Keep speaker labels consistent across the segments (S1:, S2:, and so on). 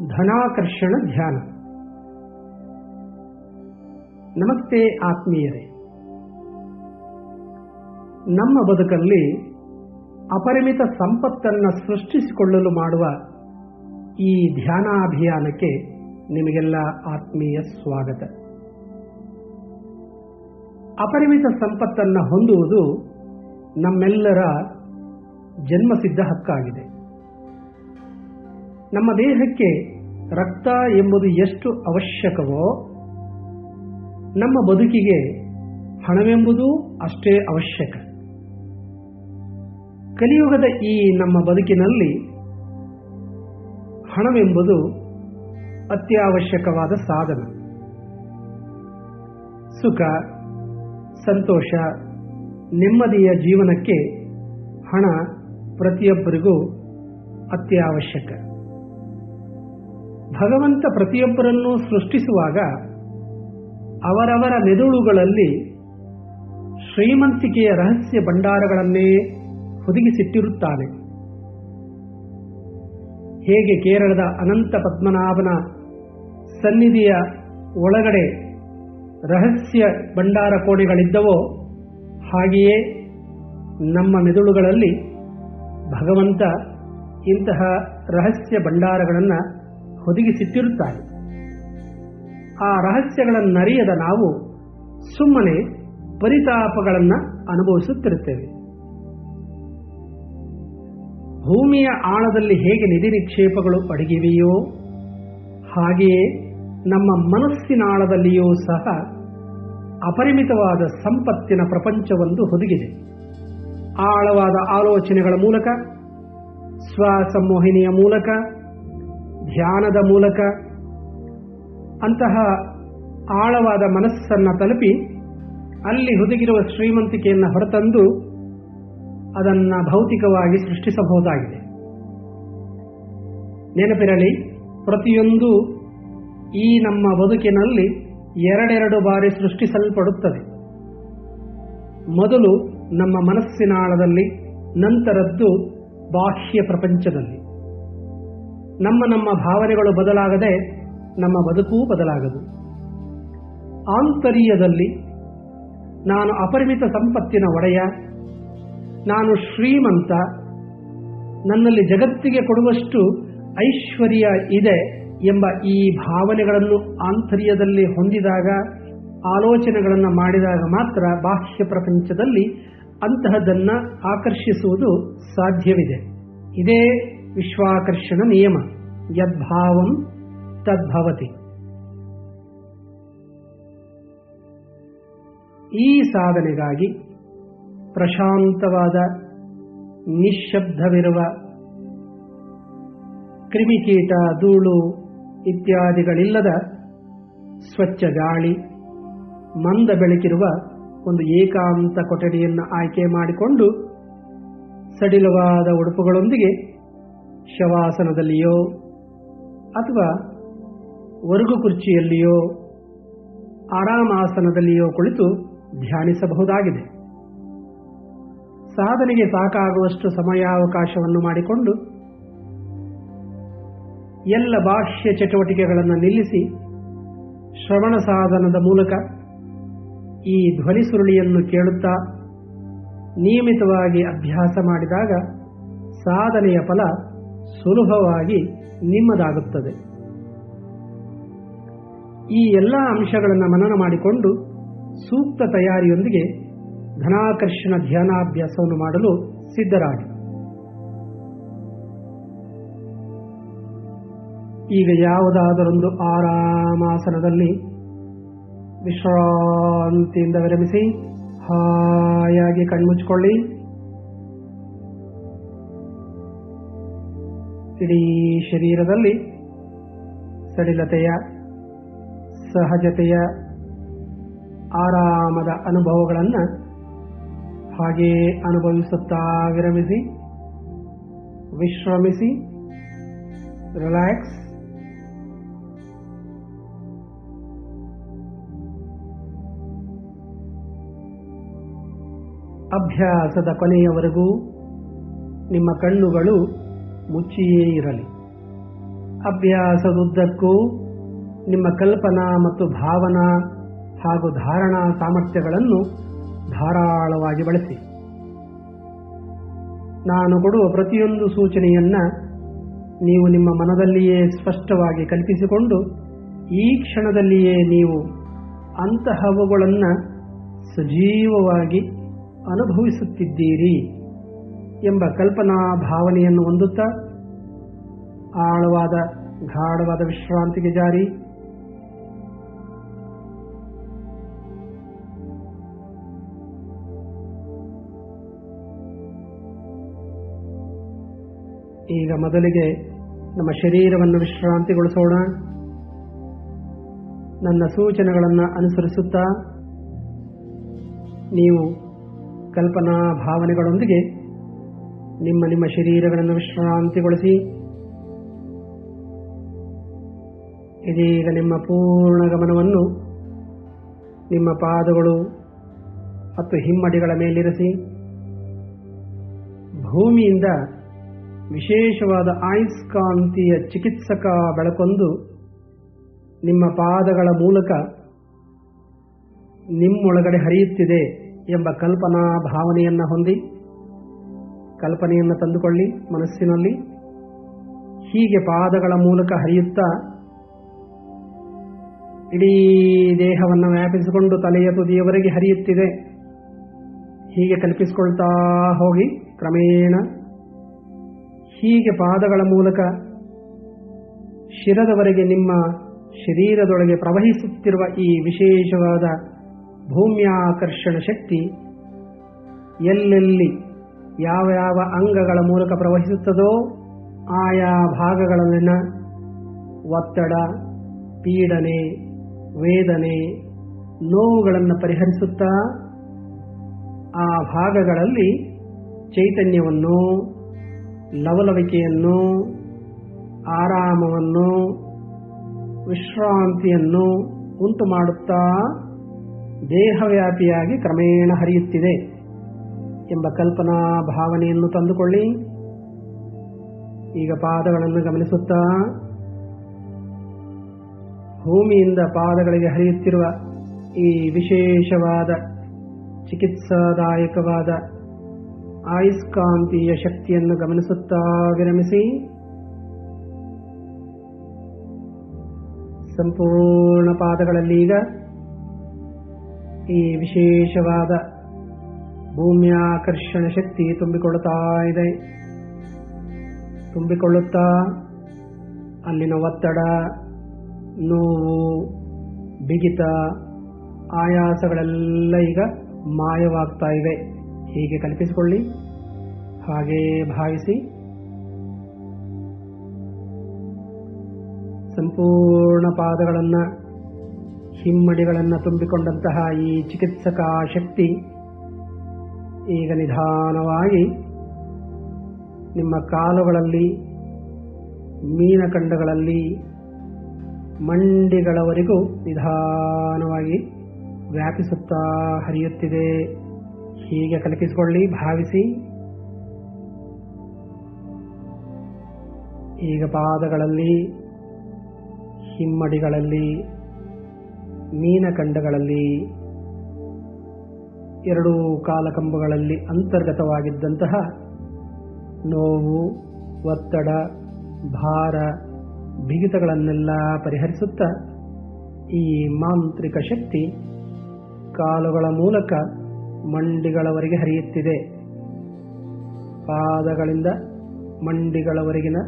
S1: ಧನಾಕರ್ಷಣ ಧ್ಯಾನ. ನಮಸ್ತೆ ಆತ್ಮೀಯರೇ. ನಮ್ಮ ಬದುಕಲ್ಲಿ ಅಪರಿಮಿತ ಸಂಪತ್ತನ್ನು ಸೃಷ್ಟಿಸಿಕೊಳ್ಳಲು ಮಾಡುವ ಈ ಧ್ಯಾನಾಭಿಯಾನಕ್ಕೆ ನಿಮಗೆಲ್ಲ ಆತ್ಮೀಯ ಸ್ವಾಗತ. ಅಪರಿಮಿತ ಸಂಪತ್ತನ್ನು ಹೊಂದುವುದು ನಮ್ಮೆಲ್ಲರ ಜನ್ಮಸಿದ್ಧ ಹಕ್ಕಾಗಿದೆ. ನಮ್ಮ ದೇಹಕ್ಕೆ ರಕ್ತ ಎಂಬುದು ಎಷ್ಟು ಅವಶ್ಯಕವೋ, ನಮ್ಮ ಬದುಕಿಗೆ ಹಣವೆಂಬುದೂ ಅಷ್ಟೇ ಅವಶ್ಯಕ. ಕಲಿಯುಗದ ಈ ನಮ್ಮ ಬದುಕಿನಲ್ಲಿ ಹಣವೆಂಬುದು ಅತ್ಯವಶ್ಯಕವಾದ ಸಾಧನ. ಸುಖ, ಸಂತೋಷ, ನೆಮ್ಮದಿಯ ಜೀವನಕ್ಕೆ ಹಣ ಪ್ರತಿಯೊಬ್ಬರಿಗೂ ಅತ್ಯವಶ್ಯಕ. ಭಗವಂತ ಪ್ರತಿಯೊಬ್ಬರನ್ನು ಸೃಷ್ಟಿಸುವಾಗ ಅವರವರ ಮೆದುಳುಗಳಲ್ಲಿ ಶ್ರೀಮಂತಿಕೆಯ ರಹಸ್ಯ ಭಂಡಾರಗಳನ್ನೇ ಹುದುಗಿಸಿಟ್ಟಿರುತ್ತಾನೆ. ಹೇಗೆ ಕೇರಳದ ಅನಂತ ಪದ್ಮನಾಭನ ಸನ್ನಿಧಿಯ ಒಳಗಡೆ ರಹಸ್ಯ ಭಂಡಾರ ಕೋಣೆಗಳಿದ್ದವೋ, ಹಾಗೆಯೇ ನಮ್ಮ ಮೆದುಳುಗಳಲ್ಲಿ ಭಗವಂತ ಇಂತಹ ರಹಸ್ಯ ಭಂಡಾರಗಳನ್ನು ಹೊದಿಗಿಸಿಟ್ಟಿರುತ್ತಾರೆ. ಆ ರಹಸ್ಯಗಳನ್ನರಿಯದ ನಾವು ಸುಮ್ಮನೆ ಪರಿತಾಪಗಳನ್ನು ಅನುಭವಿಸುತ್ತಿರುತ್ತೇವೆ. ಭೂಮಿಯ ಆಳದಲ್ಲಿ ಹೇಗೆ ನಿಧಿ ನಿಕ್ಷೇಪಗಳು ಅಡಗಿವೆಯೋ, ಹಾಗೆಯೇ ನಮ್ಮ ಮನಸ್ಸಿನ ಆಳದಲ್ಲಿಯೂ ಸಹ ಅಪರಿಮಿತವಾದ ಸಂಪತ್ತಿನ ಪ್ರಪಂಚವೊಂದು ಹುದುಗಿದೆ. ಆಳವಾದ ಆಲೋಚನೆಗಳ ಮೂಲಕ, ಸ್ವಸಂಮೋಹಿನಿಯ ಮೂಲಕ, ಧ್ಯಾನದ ಮೂಲಕ ಅಂತಹ ಆಳವಾದ ಮನಸ್ಸನ್ನು ತಲುಪಿ ಅಲ್ಲಿ ಹುದುಗಿರುವ ಶ್ರೀಮಂತಿಕೆಯನ್ನು ಹೊರತಂದು ಅದನ್ನು ಭೌತಿಕವಾಗಿ ಸೃಷ್ಟಿಸಬಹುದಾಗಿದೆ. ನೆನಪಿರಲಿ, ಪ್ರತಿಯೊಂದು ಈ ನಮ್ಮ ಬದುಕಿನಲ್ಲಿ ಎರಡೆರಡು ಬಾರಿ ಸೃಷ್ಟಿಸಲ್ಪಡುತ್ತದೆ. ಮೊದಲು ನಮ್ಮ ಮನಸ್ಸಿನ ಆಳದಲ್ಲಿ, ನಂತರದ್ದು ಬಾಹ್ಯ ಪ್ರಪಂಚದಲ್ಲಿ. ನಮ್ಮ ಭಾವನೆಗಳು ಬದಲಾಗದೆ ನಮ್ಮ ಬದುಕೂ ಬದಲಾಗದು. ಆಂತರ್ಯದಲ್ಲಿ ನಾನು ಅಪರಿಮಿತ ಸಂಪತ್ತಿನ ಒಡೆಯ, ನಾನು ಶ್ರೀಮಂತ, ನನ್ನಲ್ಲಿ ಜಗತ್ತಿಗೆ ಕೊಡುವಷ್ಟು ಐಶ್ವರ್ಯ ಇದೆ ಎಂಬ ಈ ಭಾವನೆಗಳನ್ನು ಆಂತರ್ಯದಲ್ಲಿ ಹೊಂದಿದಾಗ, ಆಲೋಚನೆಗಳನ್ನು ಮಾಡಿದಾಗ ಮಾತ್ರ ಬಾಹ್ಯ ಪ್ರಪಂಚದಲ್ಲಿ ಅಂತಹದನ್ನು ಆಕರ್ಷಿಸುವುದು ಸಾಧ್ಯವಿದೆ. ಇದೇ ವಿಶ್ವಾಕರ್ಷಣ ನಿಯಮ. ಯದ್ಭಾವಂ ತದ್ಭವತಿ. ಈ ಸಾಧನೆಗಾಗಿ ಪ್ರಶಾಂತವಾದ, ನಿಶ್ಶಬ್ದವಿರುವ, ಕ್ರಿಮಿಕೀಟ, ಧೂಳು ಇತ್ಯಾದಿಗಳಿಲ್ಲದ ಸ್ವಚ್ಛ ಗಾಳಿ, ಮಂದ ಬೆಳಕಿರುವ ಒಂದು ಏಕಾಂತ ಕೊಠಡಿಯನ್ನು ಆಯ್ಕೆ ಮಾಡಿಕೊಂಡು ಸಡಿಲವಾದ ಉಡುಪುಗಳೊಂದಿಗೆ ಶವಾಸನದಲ್ಲಿಯೋ ಅಥವಾ ವರ್ಗು ಕುರ್ಚಿಯಲ್ಲಿಯೋ ಆರಾಮಾಸನದಲ್ಲಿಯೋ ಕುಳಿತು ಧ್ಯಾನಿಸಬಹುದಾಗಿದೆ. ಸಾಧನೆಗೆ ಸಾಕಾಗುವಷ್ಟು ಸಮಯಾವಕಾಶವನ್ನು ಮಾಡಿಕೊಂಡು ಎಲ್ಲ ಬಾಹ್ಯ ಚಟುವಟಿಕೆಗಳನ್ನು ನಿಲ್ಲಿಸಿ ಶ್ರವಣ ಸಾಧನದ ಮೂಲಕ ಈ ಧ್ವನಿ ಸುರುಳಿಯನ್ನು ಕೇಳುತ್ತಾ ನಿಯಮಿತವಾಗಿ ಅಭ್ಯಾಸ ಮಾಡಿದಾಗ ಸಾಧನೆಯ ಫಲ ಸುಲಭವಾಗಿ ನಿಮ್ಮದಾಗುತ್ತದೆ. ಈ ಎಲ್ಲ ಅಂಶಗಳನ್ನು ಮನನ ಮಾಡಿಕೊಂಡು ಸೂಕ್ತ ತಯಾರಿಯೊಂದಿಗೆ ಧನಾಕರ್ಷಣ ಧ್ಯಾನಾಭ್ಯಾಸವನ್ನು ಮಾಡಲು ಸಿದ್ಧರಾಗಿ. ಈಗ ಯಾವುದಾದರೊಂದು ಆರಾಮಾಸನದಲ್ಲಿ ವಿಶ್ರಾಂತಿಯಿಂದ ವಿರಮಿಸಿ ಹಾಯಾಗಿ ಕಣ್ಮುಚ್ಚಿಕೊಳ್ಳಿ. ಇಡೀ ಶರೀರದಲ್ಲಿ ಸಡಿಲತೆಯ, ಸಹಜತೆಯ, ಆರಾಮದ ಅನುಭವಗಳನ್ನು ಹಾಗೆಯೇ ಅನುಭವಿಸುತ್ತಾ ವಿರಮಿಸಿ, ವಿಶ್ರಮಿಸಿ, ರಿಲ್ಯಾಕ್ಸ್. ಅಭ್ಯಾಸದ ಕೊನೆಯವರೆಗೂ ನಿಮ್ಮ ಕಣ್ಣುಗಳು ಮುಚ್ಚಿಯೇ ಇರಲಿ. ಅಭ್ಯಾಸದುದ್ದಕ್ಕೂ ನಿಮ್ಮ ಕಲ್ಪನಾ ಮತ್ತು ಭಾವನಾ ಹಾಗೂ ಧಾರಣಾ ಸಾಮರ್ಥ್ಯಗಳನ್ನು ಧಾರಾಳವಾಗಿ ಬಳಸಿ. ನಾನು ಕೊಡುವ ಪ್ರತಿಯೊಂದು ಸೂಚನೆಯನ್ನ ನೀವು ನಿಮ್ಮ ಮನದಲ್ಲಿಯೇ ಸ್ಪಷ್ಟವಾಗಿ ಕಲ್ಪಿಸಿಕೊಂಡು ಈ ಕ್ಷಣದಲ್ಲಿಯೇ ನೀವು ಅಂತಹವುಗಳನ್ನು ಸಜೀವವಾಗಿ ಅನುಭವಿಸುತ್ತಿದ್ದೀರಿ ಎಂಬ ಕಲ್ಪನಾ ಭಾವನೆಯನ್ನು ಹೊಂದುತ್ತಾ ಆಳವಾದ ಗಾಢವಾದ ವಿಶ್ರಾಂತಿಗೆ ಜಾರಿ. ಈಗ ಮೊದಲಿಗೆ ನಮ್ಮ ಶರೀರವನ್ನು ವಿಶ್ರಾಂತಿಗೊಳಿಸೋಣ. ನನ್ನ ಸೂಚನೆಗಳನ್ನು ಅನುಸರಿಸುತ್ತಾ ನೀವು ಕಲ್ಪನಾ ಭಾವನೆಗಳೊಂದಿಗೆ ನಿಮ್ಮ ಶರೀರಗಳನ್ನು ವಿಶ್ರಾಂತಿಗೊಳಿಸಿ. ಇದೀಗ ನಿಮ್ಮ ಪೂರ್ಣ ಗಮನವನ್ನು ನಿಮ್ಮ ಪಾದಗಳು ಮತ್ತು ಹಿಮ್ಮಡಿಗಳ ಮೇಲಿರಿಸಿ. ಭೂಮಿಯಿಂದ ವಿಶೇಷವಾದ ಆಯಸ್ಕಾಂತೀಯ ಚಿಕಿತ್ಸಕ ಬೆಳಕೊಂದು ನಿಮ್ಮ ಪಾದಗಳ ಮೂಲಕ ನಿಮ್ಮೊಳಗಡೆ ಹರಿಯುತ್ತಿದೆ ಎಂಬ ಕಲ್ಪನಾ ಭಾವನೆಯನ್ನು ಹೊಂದಿ ಕಲ್ಪನೆಯನ್ನು ತಂದುಕೊಳ್ಳಿ ಮನಸ್ಸಿನಲ್ಲಿ. ಹೀಗೆ ಪಾದಗಳ ಮೂಲಕ ಹರಿಯುತ್ತಾ ಇಡೀ ದೇಹವನ್ನು ವ್ಯಾಪಿಸಿಕೊಂಡು ತಲೆಯ ತುದಿಯವರೆಗೆ ಹರಿಯುತ್ತಿದೆ. ಹೀಗೆ ಕಲ್ಪಿಸಿಕೊಳ್ತಾ ಹೋಗಿ ಕ್ರಮೇಣ ಹೀಗೆ ಪಾದಗಳ ಮೂಲಕ ಶಿರದವರೆಗೆ ನಿಮ್ಮ ಶರೀರದೊಳಗೆ ಪ್ರವಹಿಸುತ್ತಿರುವ ಈ ವಿಶೇಷವಾದ ಭೂಮ್ಯಾಕರ್ಷಣ ಶಕ್ತಿ ಎಲ್ಲೆಲ್ಲಿ ಯಾವ ಯಾವ ಅಂಗಗಳ ಮೂಲಕ ಪ್ರವಹಿಸುತ್ತದೋ ಆಯಾ ಭಾಗಗಳಲ್ಲಿನ ಒತ್ತಡ, ಪೀಡನೆ, ವೇದನೆ, ನೋವುಗಳನ್ನು ಪರಿಹರಿಸುತ್ತಾ ಆ ಭಾಗಗಳಲ್ಲಿ ಚೈತನ್ಯವನ್ನು, ಲವಲವಿಕೆಯನ್ನು, ಆರಾಮವನ್ನು, ವಿಶ್ರಾಂತಿಯನ್ನು ಉಂಟು ಮಾಡುತ್ತಾ ದೇಹವ್ಯಾಪಿಯಾಗಿ ಕ್ರಮೇಣ ಹರಿಯುತ್ತಿದೆ ಎಂಬ ಕಲ್ಪನಾ ಭಾವನೆಯನ್ನು ತಂದುಕೊಳ್ಳಿ. ಈಗ ಪಾದಗಳನ್ನು ಗಮನಿಸುತ್ತಾ ಭೂಮಿಯಿಂದ ಪಾದಗಳಿಗೆ ಹರಿಯುತ್ತಿರುವ ಈ ವಿಶೇಷವಾದ ಚಿಕಿತ್ಸಾದಾಯಕವಾದ ಆಯಸ್ಕಾಂತೀಯ ಶಕ್ತಿಯನ್ನು ಗಮನಿಸುತ್ತಾ ವಿರಮಿಸಿ. ಸಂಪೂರ್ಣ ಪಾದಗಳಲ್ಲಿ ಈಗ ಈ ವಿಶೇಷವಾದ ಭೂಮ್ಯಾಕರ್ಷಣ ಶಕ್ತಿ ತುಂಬಿಕೊಳ್ಳುತ್ತಾ ಇದೆ. ತುಂಬಿಕೊಳ್ಳುತ್ತಾ ಅಲ್ಲಿನ ಒತ್ತಡ, ನೋವು, ಬಿಗಿತ, ಆಯಾಸಗಳೆಲ್ಲ ಈಗ ಮಾಯವಾಗ್ತಾ ಇವೆ. ಹೀಗೆ ಕಲ್ಪಿಸಿಕೊಳ್ಳಿ, ಹಾಗೇ ಭಾವಿಸಿ. ಸಂಪೂರ್ಣ ಪಾದಗಳನ್ನು, ಹಿಮ್ಮಡಿಗಳನ್ನು ತುಂಬಿಕೊಂಡಂತಹ ಈ ಚಿಕಿತ್ಸಕ ಶಕ್ತಿ ಈಗ ನಿಧಾನವಾಗಿ ನಿಮ್ಮ ಕಾಲುಗಳಲ್ಲಿ, ಮೀನಖಂಡಗಳಲ್ಲಿ, ಮಂಡಿಗಳವರೆಗೂ ನಿಧಾನವಾಗಿ ವ್ಯಾಪಿಸುತ್ತಾ ಹರಿಯುತ್ತಿದೆ. ಹೀಗೆ ಕಲ್ಪಿಸಿಕೊಳ್ಳಿ, ಭಾವಿಸಿ. ಈಗ ಪಾದಗಳಲ್ಲಿ, ಹಿಮ್ಮಡಿಗಳಲ್ಲಿ, ಮೀನಖಂಡಗಳಲ್ಲಿ, ಎರಡೂ ಕಾಲಕಂಬಗಳಲ್ಲಿ ಅಂತರ್ಗತವಾಗಿದ್ದಂತಹ ನೋವು, ಒತ್ತಡ, ಭಾರ, ಬಿಗಿತಗಳನ್ನೆಲ್ಲ ಪರಿಹರಿಸುತ್ತಾ ಈ ಮಾಂತ್ರಿಕ ಶಕ್ತಿ ಕಾಲುಗಳ ಮೂಲಕ ಮಂಡಿಗಳವರೆಗೆ ಹರಿಯುತ್ತಿದೆ. ಪಾದಗಳಿಂದ ಮಂಡಿಗಳವರೆಗಿನ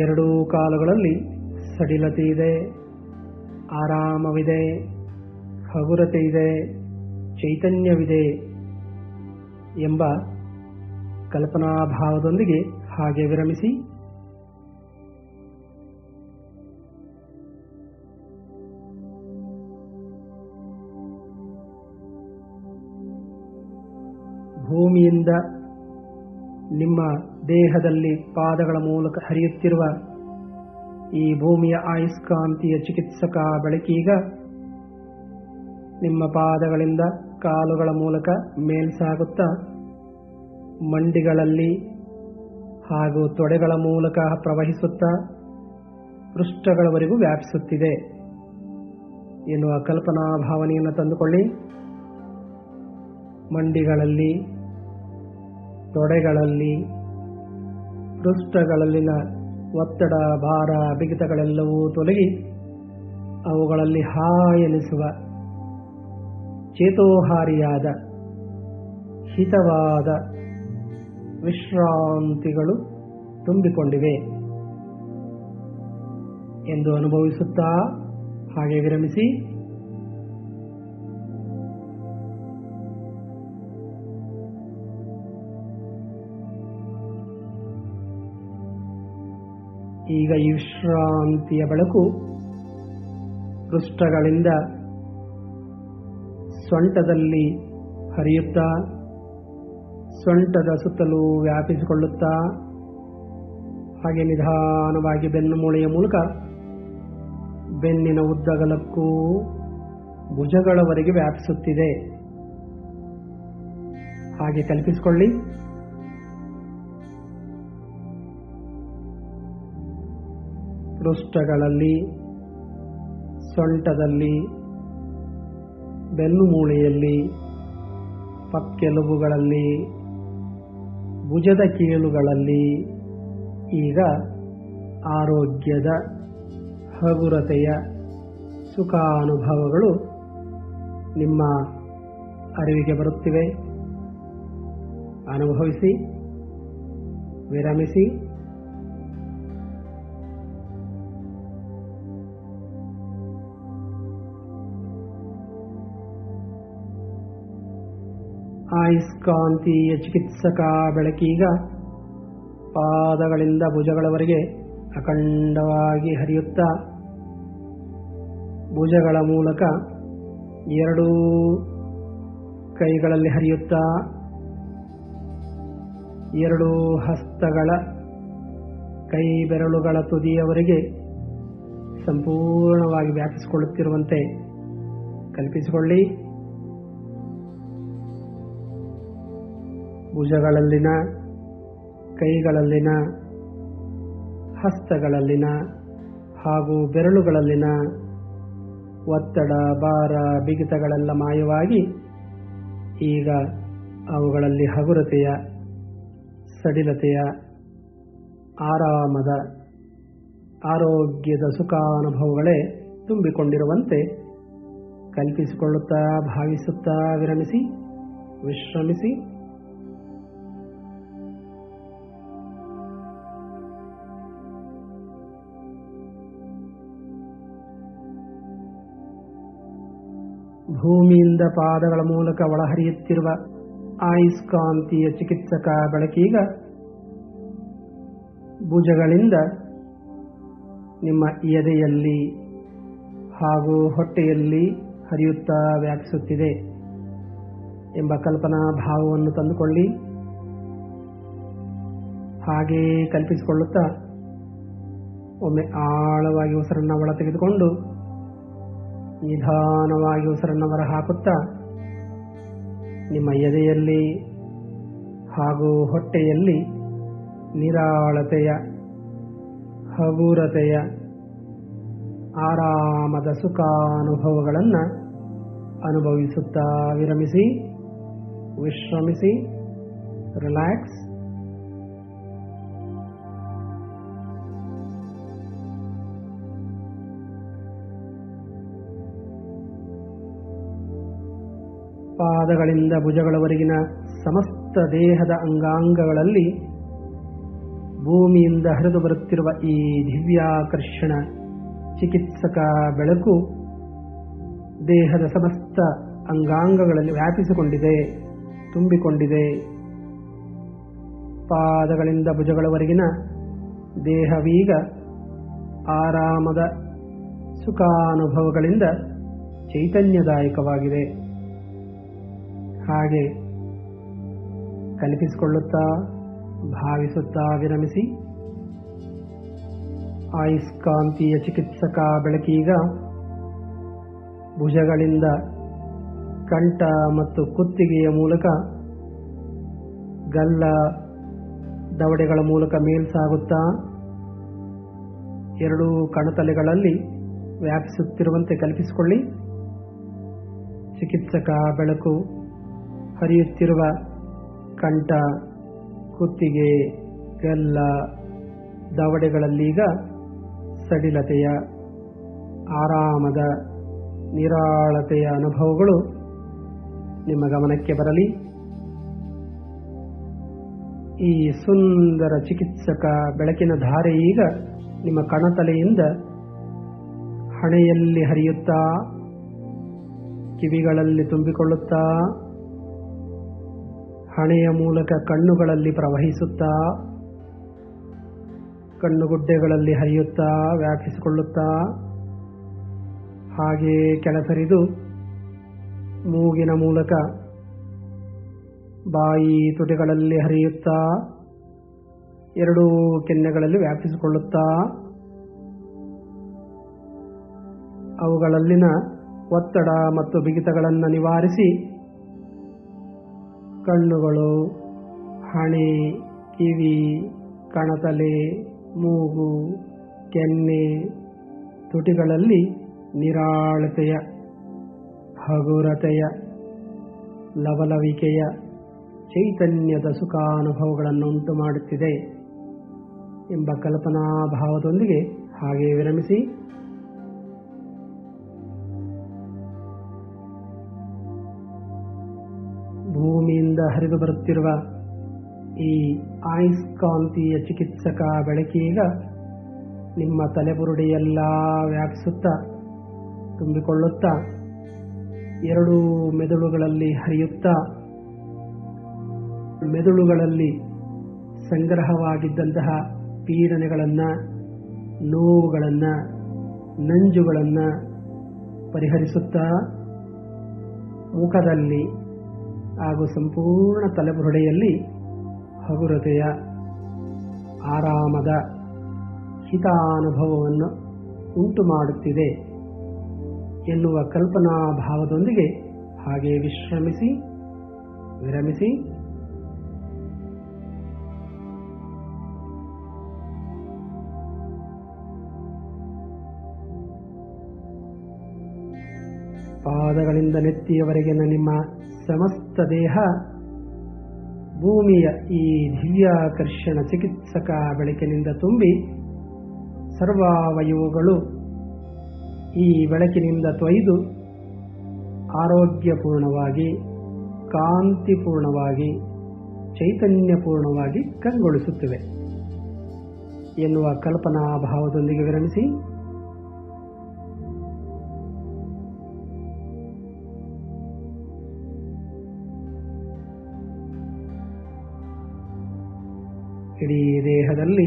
S1: ಎರಡೂ ಕಾಲುಗಳಲ್ಲಿ ಸಡಿಲತೆ ಇದೆ, ಆರಾಮವಿದೆ, ಹಗುರತೆ ಇದೆ, ಚೈತನ್ಯವಿದೆ ಎಂಬ ಕಲ್ಪನಾ ಭಾವದೊಂದಿಗೆ ಹಾಗೆ ವಿರಮಿಸಿ. ಭೂಮಿಯಿಂದ ನಿಮ್ಮ ದೇಹದಲ್ಲಿ ಪಾದಗಳ ಮೂಲಕ ಹರಿಯುತ್ತಿರುವ ಈ ಭೂಮಿಯ ಆಯಸ್ಕಾಂತೀಯ ಚಿಕಿತ್ಸಕ ಬೆಳಕೀಗ ನಿಮ್ಮ ಪಾದಗಳಿಂದ ಕಾಲುಗಳ ಮೂಲಕ ಮೇಲ್ಸಾಗುತ್ತಾ ಮಂಡಿಗಳಲ್ಲಿ ಹಾಗೂ ತೊಡೆಗಳ ಮೂಲಕ ಪ್ರವಹಿಸುತ್ತಾ ಪೃಷ್ಠಗಳವರೆಗೂ ವ್ಯಾಪಿಸುತ್ತಿದೆ ಎನ್ನುವ ಕಲ್ಪನಾ ಭಾವನೆಯನ್ನು ತಂದುಕೊಳ್ಳಿ. ಮಂಡಿಗಳಲ್ಲಿ, ತೊಡೆಗಳಲ್ಲಿ, ಪೃಷ್ಠಗಳಲ್ಲಿನ ಒತ್ತಡ, ಭಾರ, ಬಿಗಿತಗಳೆಲ್ಲವೂ ತೊಲಗಿ ಅವುಗಳಲ್ಲಿ ಹಾಯೆನಿಸುವ ಚೇತೋಹಾರಿಯಾದ ಹಿತವಾದ ವಿಶ್ರಾಂತಿಗಳು ತುಂಬಿಕೊಂಡಿವೆ ಎಂದು ಅನುಭವಿಸುತ್ತಾ ಹಾಗೆ ವಿರಮಿಸಿ. ಈಗ ಈ ವಿಶ್ರಾಂತಿಯ ಬೆಳಕು ಪೃಷ್ಠಗಳಿಂದ ಸೊಂಟದಲ್ಲಿ ಹರಿಯುತ್ತಾ ಸೊಂಟದ ಸುತ್ತಲೂ ವ್ಯಾಪಿಸಿಕೊಳ್ಳುತ್ತಾ ಹಾಗೆ ನಿಧಾನವಾಗಿ ಬೆನ್ನು ಮೂಳೆಯ ಮೂಲಕ ಬೆನ್ನಿನ ಉದ್ದಗಲಕ್ಕೂ ಭುಜಗಳವರೆಗೆ ವ್ಯಾಪಿಸುತ್ತಿದೆ. ಹಾಗೆ ಕಲ್ಪಿಸಿಕೊಳ್ಳಿ. ಪೃಷ್ಠಗಳಲ್ಲಿ, ಸೊಂಟದಲ್ಲಿ, ಬೆನ್ನು ಮೂಳೆಯಲ್ಲಿ, ಪಕ್ಕೆಲುಬುಗಳಲ್ಲಿ, ಭುಜದ ಕೀಲುಗಳಲ್ಲಿ ಈಗ ಆರೋಗ್ಯದ, ಹಗುರತೆಯ ಸುಖಾನುಭವಗಳು ನಿಮ್ಮ ಅರಿವಿಗೆ ಬರುತ್ತಿವೆ. ಅನುಭವಿಸಿ, ವಿರಮಿಸಿ. ಆಯುಷ್ಕಾಂತೀಯ ಚಿಕಿತ್ಸಕ ಬೆಳಕೀಗ ಪಾದಗಳಿಂದ ಭುಜಗಳವರೆಗೆ ಅಖಂಡವಾಗಿ ಹರಿಯುತ್ತಾ ಭುಜಗಳ ಮೂಲಕ ಎರಡೂ ಕೈಗಳಲ್ಲಿ ಹರಿಯುತ್ತಾ ಎರಡೂ ಹಸ್ತಗಳ ಕೈ ಬೆರಳುಗಳ ತುದಿಯವರೆಗೆ ಸಂಪೂರ್ಣವಾಗಿ ವ್ಯಾಪಿಸಿಕೊಳ್ಳುತ್ತಿರುವಂತೆ ಕಲ್ಪಿಸಿಕೊಳ್ಳಿ. ಭುಜಗಳಲ್ಲಿನ, ಕೈಗಳಲ್ಲಿನ, ಹಸ್ತಗಳಲ್ಲಿನ ಹಾಗೂ ಬೆರಳುಗಳಲ್ಲಿನ ಒತ್ತಡ, ಭಾರ, ಬಿಗಿತಗಳೆಲ್ಲ ಮಾಯವಾಗಿ ಈಗ ಅವುಗಳಲ್ಲಿ ಹಗುರತೆಯ, ಸಡಿಲತೆಯ, ಆರಾಮದ, ಆರೋಗ್ಯದ ಸುಖಾನುಭವಗಳೇ ತುಂಬಿಕೊಂಡಿರುವಂತೆ ಕಲ್ಪಿಸಿಕೊಳ್ಳುತ್ತಾ ಭಾವಿಸುತ್ತಾ ವಿರಮಿಸಿ, ವಿಶ್ರಮಿಸಿ. ಭೂಮಿಯಿಂದ ಪಾದಗಳ ಮೂಲಕ ಒಳಹರಿಯುತ್ತಿರುವ ಆಯುಷ್ಕಾಂತೀಯ ಚಿಕಿತ್ಸಕ ಬೆಳಕೀಗ ಭುಜಗಳಿಂದ ನಿಮ್ಮ ಎದೆಯಲ್ಲಿ ಹಾಗೂ ಹೊಟ್ಟೆಯಲ್ಲಿ ಹರಿಯುತ್ತಾ ವ್ಯಾಪಿಸುತ್ತಿದೆ ಎಂಬ ಕಲ್ಪನಾ ಭಾವವನ್ನು ತಂದುಕೊಳ್ಳಿ. ಹಾಗೆಯೇ ಕಲ್ಪಿಸಿಕೊಳ್ಳುತ್ತಾ ಒಮ್ಮೆ ಆಳವಾಗಿ ಉಸಿರನ್ನು ಒಳ ತೆಗೆದುಕೊಂಡು ನಿಧಾನವಾಗಿ ಉಸಿರನ್ನು ಹೊರ ಹಾಕುತ್ತಾ ನಿಮ್ಮ ಎದೆಯಲ್ಲಿ ಹಾಗೂ ಹೊಟ್ಟೆಯಲ್ಲಿ ನಿರಾಳತೆಯ, ಹಗುರತೆಯ, ಆರಾಮದ ಸುಖಾನುಭವಗಳನ್ನು ಅನುಭವಿಸುತ್ತಾ ವಿರಮಿಸಿ, ವಿಶ್ರಮಿಸಿ, ರಿಲ್ಯಾಕ್ಸ್. ಪಾದಗಳಿಂದ ಭುಜಗಳವರೆಗಿನ ಸಮಸ್ತ ದೇಹದ ಅಂಗಾಂಗಗಳಲ್ಲಿ ಭೂಮಿಯಿಂದ ಹರಿದು ಬರುತ್ತಿರುವ ಈ ದಿವ್ಯಾಕರ್ಷಣ ಚಿಕಿತ್ಸಕ ಬೆಳಕು ದೇಹದ ಸಮಸ್ತ ಅಂಗಾಂಗಗಳಲ್ಲಿ ವ್ಯಾಪಿಸಿಕೊಂಡಿದೆ, ತುಂಬಿಕೊಂಡಿದೆ. ಪಾದಗಳಿಂದ ಭುಜಗಳವರೆಗಿನ ದೇಹವೀಗ ಆರಾಮದ ಸುಖಾನುಭವಗಳಿಂದ ಚೈತನ್ಯದಾಯಕವಾಗಿದೆ. ಹಾಗೆ ಕಲ್ಪಿಸಿಕೊಳ್ಳುತ್ತಾ ಭಾವಿಸುತ್ತಾ ವಿರಮಿಸಿ. ಆಯುಷ್ಕಾಂತೀಯ ಚಿಕಿತ್ಸಕ ಬೆಳಕೀಗ ಭುಜಗಳಿಂದ ಕಂಠ ಮತ್ತು ಕುತ್ತಿಗೆಯ ಮೂಲಕ ಗಲ್ಲ, ದವಡೆಗಳ ಮೂಲಕ ಮೇಲ್ಸಾಗುತ್ತಾ ಎರಡೂ ಕಣತಲೆಗಳಲ್ಲಿ ವ್ಯಾಪಿಸುತ್ತಿರುವಂತೆ ಕಲ್ಪಿಸಿಕೊಳ್ಳಿ. ಚಿಕಿತ್ಸಕ ಬೆಳಕು ಹರಿಯುತ್ತಿರುವ ಕಂಠ, ಕುತ್ತಿಗೆ, ಗಲ್ಲ, ದವಡೆಗಳಲ್ಲೀಗ ಸಡಿಲತೆಯ, ಆರಾಮದ, ನಿರಾಳತೆಯ ಅನುಭವಗಳು ನಿಮ್ಮ ಗಮನಕ್ಕೆ ಬರಲಿ. ಈ ಸುಂದರ ಚಿಕಿತ್ಸಕ ಬೆಳಕಿನ ಧಾರೆ ಈಗ ನಿಮ್ಮ ಕಣತಲೆಯಿಂದ ಹಣೆಯಲ್ಲಿ ಹರಿಯುತ್ತಾ, ಕಿವಿಗಳಲ್ಲಿ ತುಂಬಿಕೊಳ್ಳುತ್ತಾ, ಹಣೆಯ ಮೂಲಕ ಕಣ್ಣುಗಳಲ್ಲಿ ಪ್ರವಹಿಸುತ್ತಾ, ಕಣ್ಣುಗುಡ್ಡೆಗಳಲ್ಲಿ ಹರಿಯುತ್ತಾ ವ್ಯಾಪಿಸಿಕೊಳ್ಳುತ್ತಾ, ಹಾಗೆಯೇ ಕೆಳಸರಿದು ಮೂಗಿನ ಮೂಲಕ ಬಾಯಿ ತುಟಿಗಳಲ್ಲಿ ಹರಿಯುತ್ತಾ, ಎರಡೂ ಕೆನ್ನೆಗಳಲ್ಲಿ ವ್ಯಾಪಿಸಿಕೊಳ್ಳುತ್ತಾ, ಅವುಗಳಲ್ಲಿನ ಒತ್ತಡ ಮತ್ತು ಬಿಗಿತಗಳನ್ನು ನಿವಾರಿಸಿ ಕಣ್ಣುಗಳು, ಹಣೆ, ಕಿವಿ, ಕಣತಲೆ, ಮೂಗು, ಕೆನ್ನೆ, ತುಟಿಗಳಲ್ಲಿ ನಿರಾಳತೆಯ, ಹಗುರತೆಯ, ಲವಲವಿಕೆಯ, ಚೈತನ್ಯದ ಸುಖಾನುಭವಗಳನ್ನು ಉಂಟು ಮಾಡುತ್ತಿದೆ ಎಂಬ ಕಲ್ಪನಾ ಭಾವದೊಂದಿಗೆ ಹಾಗೆ ವಿರಮಿಸಿ. ಭೂಮಿಯಿಂದ ಹರಿದು ಬರುತ್ತಿರುವ ಈ ಆಯಸ್ಕಾಂತೀಯ ಚಿಕಿತ್ಸಕ ಬೆಳಕೀಗ ನಿಮ್ಮ ತಲೆಬುರುಡೆಯೆಲ್ಲ ವ್ಯಾಪಿಸುತ್ತಾ, ತುಂಬಿಕೊಳ್ಳುತ್ತಾ, ಎರಡೂ ಮೆದುಳುಗಳಲ್ಲಿ ಹರಿಯುತ್ತಾ, ಮೆದುಳುಗಳಲ್ಲಿ ಸಂಗ್ರಹವಾಗಿದ್ದಂತಹ ಪೀಡನೆಗಳನ್ನು, ನೋವುಗಳನ್ನು, ನಂಜುಗಳನ್ನು ಪರಿಹರಿಸುತ್ತಾ, ಮುಖದಲ್ಲಿ ಹಾಗೂ ಸಂಪೂರ್ಣ ತಲೆಬುರುಡೆಯಲ್ಲಿ ಹಗುರತೆಯ, ಆರಾಮದ, ಹಿತಾನುಭವವನ್ನು ಉಂಟು ಮಾಡುತ್ತಿದೆ ಎನ್ನುವ ಕಲ್ಪನಾ ಭಾವದೊಂದಿಗೆ ಹಾಗೆ ವಿರಮಿಸಿ. ಪಾದಗಳಿಂದ ನೆತ್ತಿಯವರೆಗಿನ ನಿಮ್ಮ ಸಮಸ್ತ ದೇಹ ಭೂಮಿಯ ಈ ದಿವ್ಯಾಕರ್ಷಣ ಚಿಕಿತ್ಸಕ ಬೆಳಕಿನಿಂದ ತುಂಬಿ, ಸರ್ವಾವಯವಗಳು ಈ ಬೆಳಕಿನಿಂದ ತೊಯ್ದು ಆರೋಗ್ಯಪೂರ್ಣವಾಗಿ, ಕಾಂತಿಪೂರ್ಣವಾಗಿ, ಚೈತನ್ಯಪೂರ್ಣವಾಗಿ ಕಂಗೊಳಿಸುತ್ತಿವೆ ಎನ್ನುವ ಕಲ್ಪನಾ ಭಾವದೊಂದಿಗೆ ವಿರಮಿಸಿ. ಇಡೀ ದೇಹದಲ್ಲಿ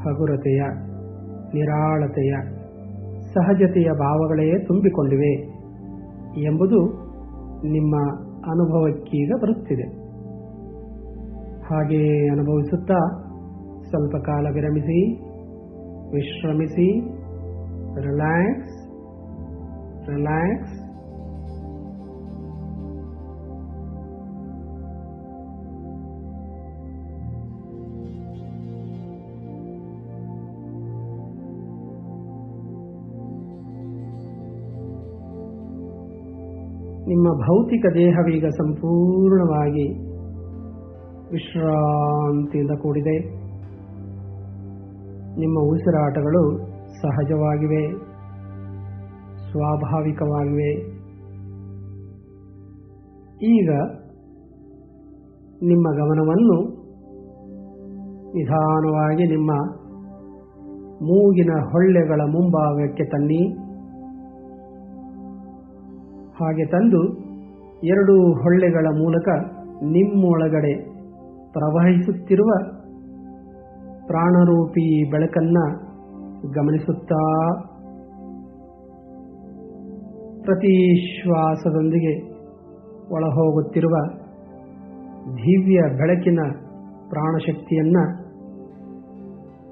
S1: ಹಗುರತೆಯ, ನಿರಾಳತೆಯ, ಸಹಜತೆಯ ಭಾವಗಳೇ ತುಂಬಿಕೊಂಡಿವೆ ಎಂಬುದು ನಿಮ್ಮ ಅನುಭವಕ್ಕೀಗ ಬರುತ್ತಿದೆ. ಹಾಗೆಯೇ ಅನುಭವಿಸುತ್ತಾ ಸ್ವಲ್ಪ ಕಾಲ ವಿಶ್ರಮಿಸಿ, ರಿಲ್ಯಾಕ್ಸ್. ನಿಮ್ಮ ಭೌತಿಕ ದೇಹವೀಗ ಸಂಪೂರ್ಣವಾಗಿ ವಿಶ್ರಾಂತಿಯಿಂದ ಕೂಡಿದೆ. ನಿಮ್ಮ ಉಸಿರಾಟಗಳು ಸಹಜವಾಗಿವೆ, ಸ್ವಾಭಾವಿಕವಾಗಿವೆ. ಈಗ ನಿಮ್ಮ ಗಮನವನ್ನು ನಿಧಾನವಾಗಿ ನಿಮ್ಮ ಮೂಗಿನ ಹೊಳ್ಳೆಗಳ ಮುಂಭಾಗಕ್ಕೆ ತನ್ನಿ. ಹಾಗೆ ತಂದು ಎರಡು ಹೊಳ್ಳೆಗಳ ಮೂಲಕ ನಿಮ್ಮೊಳಗಡೆ ಪ್ರವಹಿಸುತ್ತಿರುವ ಪ್ರಾಣರೂಪಿ ಬೆಳಕನ್ನು ಗಮನಿಸುತ್ತಾ, ಪ್ರತಿ ಶ್ವಾಸದೊಂದಿಗೆ ಒಳಹೋಗುತ್ತಿರುವ ದಿವ್ಯ ಬೆಳಕಿನ ಪ್ರಾಣಶಕ್ತಿಯನ್ನು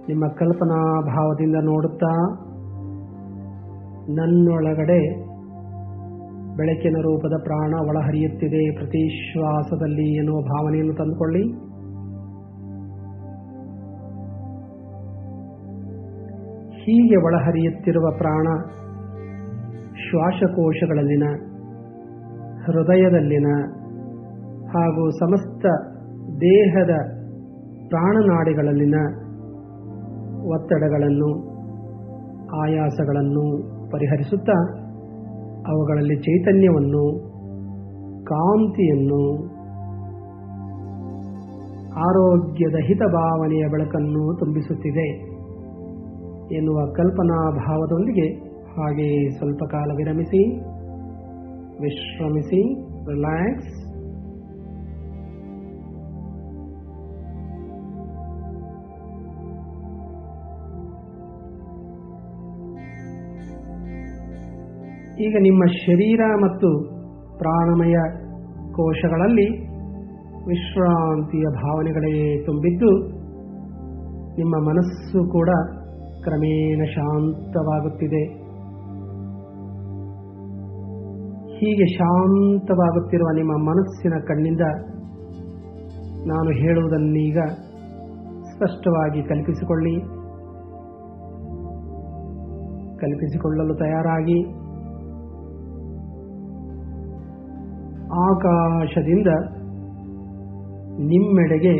S1: ನಿಮ್ಮ ಕಲ್ಪನಾ ಭಾವದಿಂದ ನೋಡುತ್ತಾ, ನನ್ನೊಳಗಡೆ ಬೆಳಕಿನ ರೂಪದ ಪ್ರಾಣ ಒಳಹರಿಯುತ್ತಿದೆ ಪ್ರತಿ ಶ್ವಾಸದಲ್ಲಿ ಎನ್ನುವ ಭಾವನೆಯನ್ನು ತಂದುಕೊಳ್ಳಿ. ಹೀಗೆ ಒಳಹರಿಯುತ್ತಿರುವ ಪ್ರಾಣ ಶ್ವಾಸಕೋಶಗಳಲ್ಲಿನ, ಹೃದಯದಲ್ಲಿನ ಹಾಗೂ ಸಮಸ್ತ ದೇಹದ ಪ್ರಾಣನಾಡಿಗಳಲ್ಲಿನ ಒತ್ತಡಗಳನ್ನು, ಆಯಾಸಗಳನ್ನು ಪರಿಹರಿಸುತ್ತಾ ಅವುಗಳಲ್ಲಿ ಚೈತನ್ಯವನ್ನು, ಕಾಂತಿಯನ್ನು, ಆರೋಗ್ಯದ ಹಿತಭಾವನೆಯ ಬೆಳಕನ್ನು ತುಂಬಿಸುತ್ತಿದೆ ಎನ್ನುವ ಕಲ್ಪನಾ ಭಾವದೊಂದಿಗೆ ಹಾಗೆ ಸ್ವಲ್ಪ ಕಾಲ ವಿರಮಿಸಿ, ವಿಶ್ರಮಿಸಿ, ರಿಲ್ಯಾಕ್ಸ್. ಈಗ ನಿಮ್ಮ ಶರೀರ ಮತ್ತು ಪ್ರಾಣಮಯ ಕೋಶಗಳಲ್ಲಿ ವಿಶ್ರಾಂತಿಯ ಭಾವನೆಗಳೇ ತುಂಬಿದ್ದು ನಿಮ್ಮ ಮನಸ್ಸು ಕೂಡ ಕ್ರಮೇಣ ಶಾಂತವಾಗುತ್ತಿದೆ. ಹೀಗೆ ಶಾಂತವಾಗುತ್ತಿರುವ ನಿಮ್ಮ ಮನಸ್ಸಿನ ಕಣ್ಣಿಂದ ನಾನು ಹೇಳುವುದನ್ನೀಗ ಸ್ಪಷ್ಟವಾಗಿ ಕಲ್ಪಿಸಿಕೊಳ್ಳಲು ತಯಾರಾಗಿ ಆಕಾಶದಿಂದ ನಿಮ್ಮೆಡೆಗೆ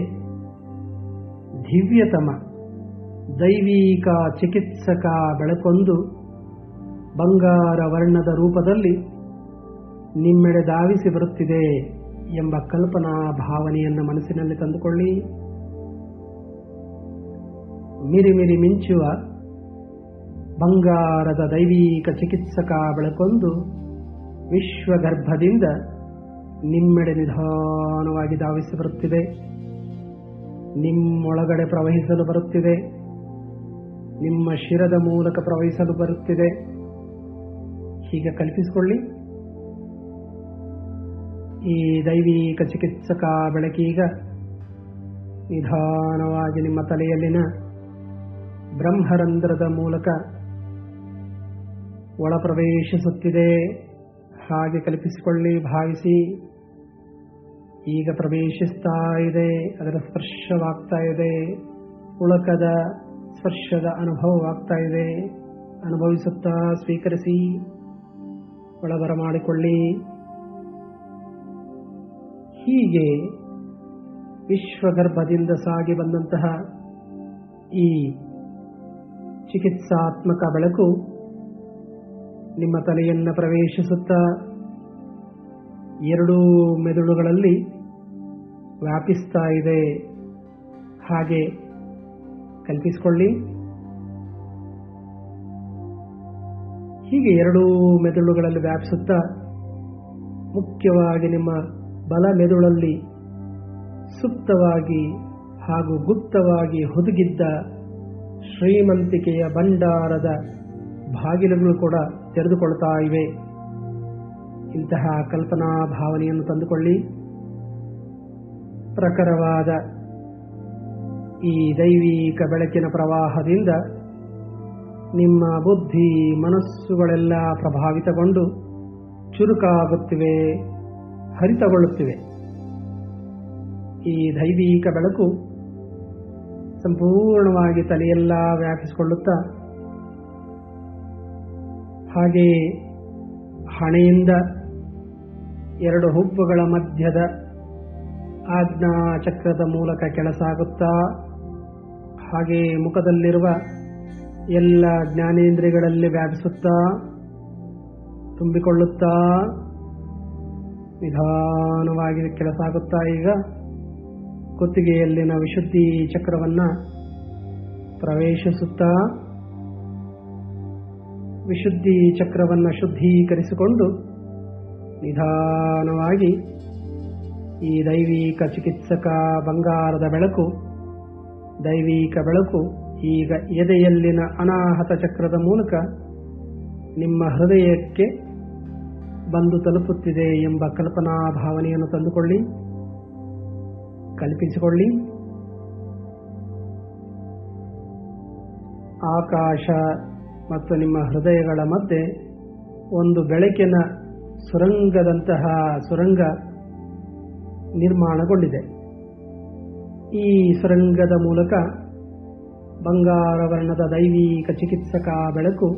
S1: ದಿವ್ಯತಮ ದೈವಿಕ ಚಿಕಿತ್ಸಕ ಬೆಳಕೊಂದು ಬಂಗಾರ ವರ್ಣದ ರೂಪದಲ್ಲಿ ನಿಮ್ಮೆಡೆ ಧಾವಿಸಿ ಬರುತ್ತಿದೆ ಎಂಬ ಕಲ್ಪನಾ ಭಾವನೆಯನ್ನು ಮನಸ್ಸಿನಲ್ಲಿ ತಂದುಕೊಳ್ಳಿ. ಮಿರಿಮಿರಿ ಮಿಂಚುವ ಬಂಗಾರದ ದೈವಿಕ ಚಿಕಿತ್ಸಕ ಬೆಳಕೊಂದು ವಿಶ್ವಗರ್ಭದಿಂದ ನಿಮ್ಮೆಡೆ ನಿಧಾನವಾಗಿ ಧಾವಿಸಿ ಬರುತ್ತಿದೆ, ನಿಮ್ಮೊಳಗಡೆ ಪ್ರವಹಿಸಲು ಬರುತ್ತಿದೆ, ನಿಮ್ಮ ಶಿರದ ಮೂಲಕ ಪ್ರವಹಿಸಲು ಬರುತ್ತಿದೆ. ಹೀಗೆ ಕಲ್ಪಿಸಿಕೊಳ್ಳಿ. ಈ ದೈವಿಕ ಚಿಕಿತ್ಸಕ ಬೆಳಕೀಗ ನಿಧಾನವಾಗಿ ನಿಮ್ಮ ತಲೆಯಲ್ಲಿನ ಬ್ರಹ್ಮರಂಧ್ರದ ಮೂಲಕ ಒಳ ಪ್ರವೇಶಿಸುತ್ತಿದೆ. ಹಾಗೆ ಕಲ್ಪಿಸಿಕೊಳ್ಳಿ, ಭಾವಿಸಿ. ಈಗ ಪ್ರವೇಶಿಸ್ತಾ ಇದೆ, ಅದರ ಸ್ಪರ್ಶವಾಗ್ತಾ ಇದೆ, ಉಳಕದ ಸ್ಪರ್ಶದ ಅನುಭವವಾಗ್ತಾ ಇದೆ. ಅನುಭವಿಸುತ್ತಾ ಸ್ವೀಕರಿಸಿ, ಒಳಬರ ಮಾಡಿಕೊಳ್ಳಿ. ಹೀಗೆ ವಿಶ್ವಗರ್ಭದಿಂದ ಸಾಗಿ ಬಂದಂತಹ ಈ ಚಿಕಿತ್ಸಾತ್ಮಕ ಬೆಳಕು ನಿಮ್ಮ ತಲೆಯನ್ನು ಪ್ರವೇಶಿಸುತ್ತಾ ಎರಡೂ ಮೆದುಳುಗಳಲ್ಲಿ ವ್ಯಾಪಿಸ್ತಾ ಇದೆ. ಹಾಗೆ ಕಲ್ಪಿಸಿಕೊಳ್ಳಿ. ಹೀಗೆ ಎರಡೂ ಮೆದುಳುಗಳಲ್ಲಿ ವ್ಯಾಪಿಸುತ್ತಾ ಮುಖ್ಯವಾಗಿ ನಿಮ್ಮ ಬಲ ಮೆದುಳಲ್ಲಿ ಸುಪ್ತವಾಗಿ ಹಾಗೂ ಗುಪ್ತವಾಗಿ ಹುದುಗಿದ್ದ ಶ್ರೀಮಂತಿಕೆಯ ಭಂಡಾರದ ಬಾಗಿಲುಗಳು ಕೂಡ ತೆರೆದುಕೊಳ್ತಾ ಇವೆ. ಇಂತಹ ಕಲ್ಪನಾ ಭಾವನೆಯನ್ನು ತಂದುಕೊಳ್ಳಿ. ಪ್ರಖರವಾದ ಈ ದೈವಿಕ ಬೆಳಕಿನ ಪ್ರವಾಹದಿಂದ ನಿಮ್ಮ ಬುದ್ಧಿ ಮನಸ್ಸುಗಳೆಲ್ಲ ಪ್ರಭಾವಿತಗೊಂಡು ಚುರುಕಾಗುತ್ತಿವೆ, ಹರಿತಗೊಳ್ಳುತ್ತಿವೆ. ಈ ದೈವಿಕ ಬೆಳಕು ಸಂಪೂರ್ಣವಾಗಿ ತಲೆಯೆಲ್ಲ ವ್ಯಾಪಿಸಿಕೊಳ್ಳುತ್ತಾ ಹಾಗೆ ಹಣೆಯಿಂದ ಎರಡು ಹುಬ್ಬುಗಳ ಮಧ್ಯದ ಆಜ್ಞಾ ಚಕ್ರದ ಮೂಲಕ ಕೆಳಸಾಗುತ್ತಾ ಹಾಗೆ ಮುಖದಲ್ಲಿರುವ ಎಲ್ಲ ಜ್ಞಾನೇಂದ್ರಿಯಗಳಲ್ಲಿ ವ್ಯಾಪಿಸುತ್ತಾ ತುಂಬಿಕೊಳ್ಳುತ್ತಾ ನಿಧಾನವಾಗಿ ಕೆಳಸಾಗುತ್ತಾ ಈಗ ಕುತ್ತಿಗೆಯಲ್ಲಿನ ವಿಶುದ್ಧಿ ಚಕ್ರವನ್ನು ಪ್ರವೇಶಿಸುತ್ತಾ ವಿಶುದ್ಧಿ ಚಕ್ರವನ್ನು ಶುದ್ಧೀಕರಿಸಿಕೊಂಡು ನಿಧಾನವಾಗಿ ಈ ದೈವಿಕ ಚಿಕಿತ್ಸಕ ಬಂಗಾರದ ಬೆಳಕು, ದೈವಿಕ ಬೆಳಕು ಈಗ ಎದೆಯಲ್ಲಿನ ಅನಾಹತ ಚಕ್ರದ ಮೂಲಕ ನಿಮ್ಮ ಹೃದಯಕ್ಕೆ ಬಂದು ತಲುಪುತ್ತಿದೆ ಎಂಬ ಕಲ್ಪನಾ ಭಾವನೆಯನ್ನು ತಂದುಕೊಳ್ಳಿ, ಕಲ್ಪಿಸಿಕೊಳ್ಳಿ. ಆಕಾಶ ಮತ್ತು ನಿಮ್ಮ ಹೃದಯಗಳ ಮಧ್ಯೆ ಒಂದು ಬೆಳಕಿನ ಸುರಂಗದಂತಹ ಸುರಂಗ ನಿರ್ಮಾಣಗೊಂಡಿದೆ. ಈ ಸುರಂಗದ ಮೂಲಕ ಬಂಗಾರ ವರ್ಣದ ದೈವಿಕ ಚಿಕಿತ್ಸಕ ಬೆಳಕು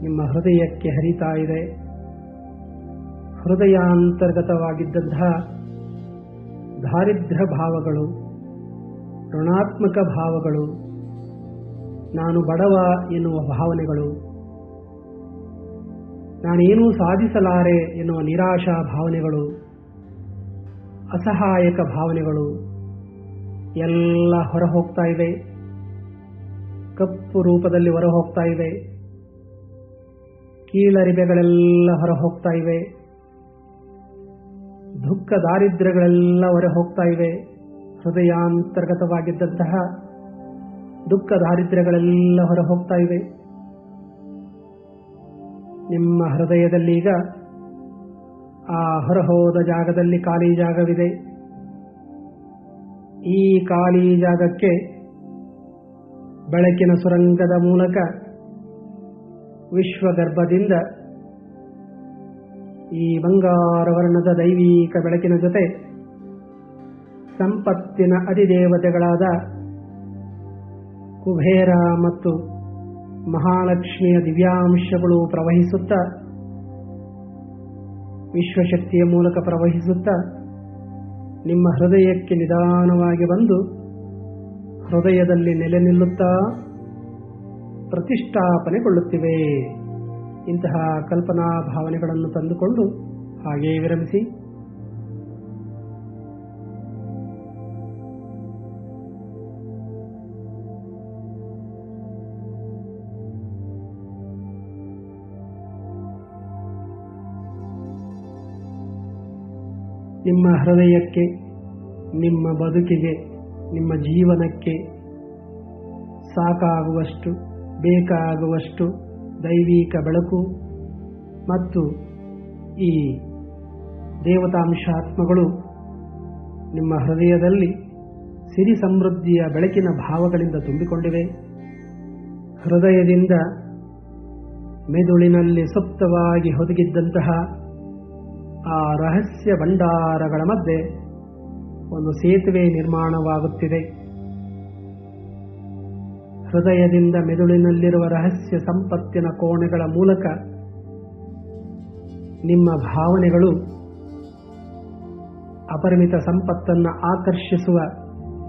S1: ನಿಮ್ಮ ಹೃದಯಕ್ಕೆ ಹರಿತಾ ಇದೆ. ಹೃದಯಾಂತರ್ಗತವಾಗಿದ್ದಂತಹ ದಾರಿದ್ರ್ಯ ಭಾವಗಳು, ಋಣಾತ್ಮಕ ಭಾವಗಳು, ನಾನು ಬಡವ ಎನ್ನುವ ಭಾವನೆಗಳು, ನಾನೇನೂ ಸಾಧಿಸಲಾರೆ ಎನ್ನುವ ನಿರಾಶಾ ಭಾವನೆಗಳು, ಅಸಹಾಯಕ ಭಾವನೆಗಳು ಎಲ್ಲ ಹೊರಹೋಗ್ತಾ ಇವೆ. ಕಪ್ಪು ರೂಪದಲ್ಲಿ ಹೊರಹೋಗ್ತಾ ಇವೆ. ಕೀಳರಿಮೆಗಳೆಲ್ಲ ಹೊರಹೋಗ್ತಾ ಇವೆ. ದುಃಖ ದಾರಿದ್ರ್ಯಗಳೆಲ್ಲ ಹೊರಹೋಗ್ತಾ ಇವೆ. ಹೃದಯಾಂತರ್ಗತವಾಗಿದ್ದಂತಹ ದುಃಖ ದಾರಿದ್ರ್ಯಗಳೆಲ್ಲ ಹೊರಹೋಗ್ತಾ ಇವೆ. ನಿಮ್ಮ ಹೃದಯದಲ್ಲೀಗ ಆ ಹೊರಹೋದ ಜಾಗದಲ್ಲಿ ಖಾಲಿ ಜಾಗವಿದೆ. ಈ ಖಾಲಿ ಜಾಗಕ್ಕೆ ಬೆಳಕಿನ ಸುರಂಗದ ಮೂಲಕ ವಿಶ್ವಗರ್ಭದಿಂದ ಈ ಬಂಗಾರ ವರ್ಣದ ದೈವಿಕ ಬೆಳಕಿನ ಜೊತೆ ಸಂಪತ್ತಿನ ಅಧಿದೇವತೆಗಳಾದ ಕುಬೇರ ಮತ್ತು ಮಹಾಲಕ್ಷ್ಮಿಯ ದಿವ್ಯಾಂಶಗಳು ಪ್ರವಹಿಸುತ್ತಾ, ವಿಶ್ವಶಕ್ತಿಯ ಮೂಲಕ ಪ್ರವಹಿಸುತ್ತಾ ನಿಮ್ಮ ಹೃದಯಕ್ಕೆ ನಿಧಾನವಾಗಿ ಬಂದು ಹೃದಯದಲ್ಲಿ ನೆಲೆ ನಿಲ್ಲುತ್ತಾ ಪ್ರತಿಷ್ಠಾಪನೆಗೊಳ್ಳುತ್ತಿವೆ. ಇಂತಹ ಕಲ್ಪನಾ ಭಾವನೆಗಳನ್ನು ತಂದುಕೊಂಡು ಹಾಗೆಯೇ ವಿರಮಿಸಿ. ನಿಮ್ಮ ಹೃದಯಕ್ಕೆ, ನಿಮ್ಮ ಬದುಕಿಗೆ, ನಿಮ್ಮ ಜೀವನಕ್ಕೆ ಸಾಕಾಗುವಷ್ಟು, ಬೇಕಾಗುವಷ್ಟು ದೈವಿಕ ಬೆಳಕು ಮತ್ತು ಈ ದೇವತಾಂಶಾತ್ಮಗಳು ನಿಮ್ಮ ಹೃದಯದಲ್ಲಿ ಸಿರಿ ಸಮೃದ್ಧಿಯ ಬೆಳಕಿನ ಭಾವಗಳಿಂದ ತುಂಬಿಕೊಂಡಿವೆ. ಹೃದಯದಿಂದ ಮೆದುಳಿನಲ್ಲಿ ಸುಪ್ತವಾಗಿ ಹೊದಗಿದ್ದಂತಹ ಆ ರಹಸ್ಯ ಭಂಡಾರಗಳ ಮಧ್ಯೆ ಒಂದು ಸೇತುವೆ ನಿರ್ಮಾಣವಾಗುತ್ತಿದೆ. ಹೃದಯದಿಂದ ಮೆದುಳಿನಲ್ಲಿರುವ ರಹಸ್ಯ ಸಂಪತ್ತಿನ ಕೋಣೆಗಳ ಮೂಲಕ ನಿಮ್ಮ ಭಾವನೆಗಳು ಅಪರಿಮಿತ ಸಂಪತ್ತನ್ನು ಆಕರ್ಷಿಸುವ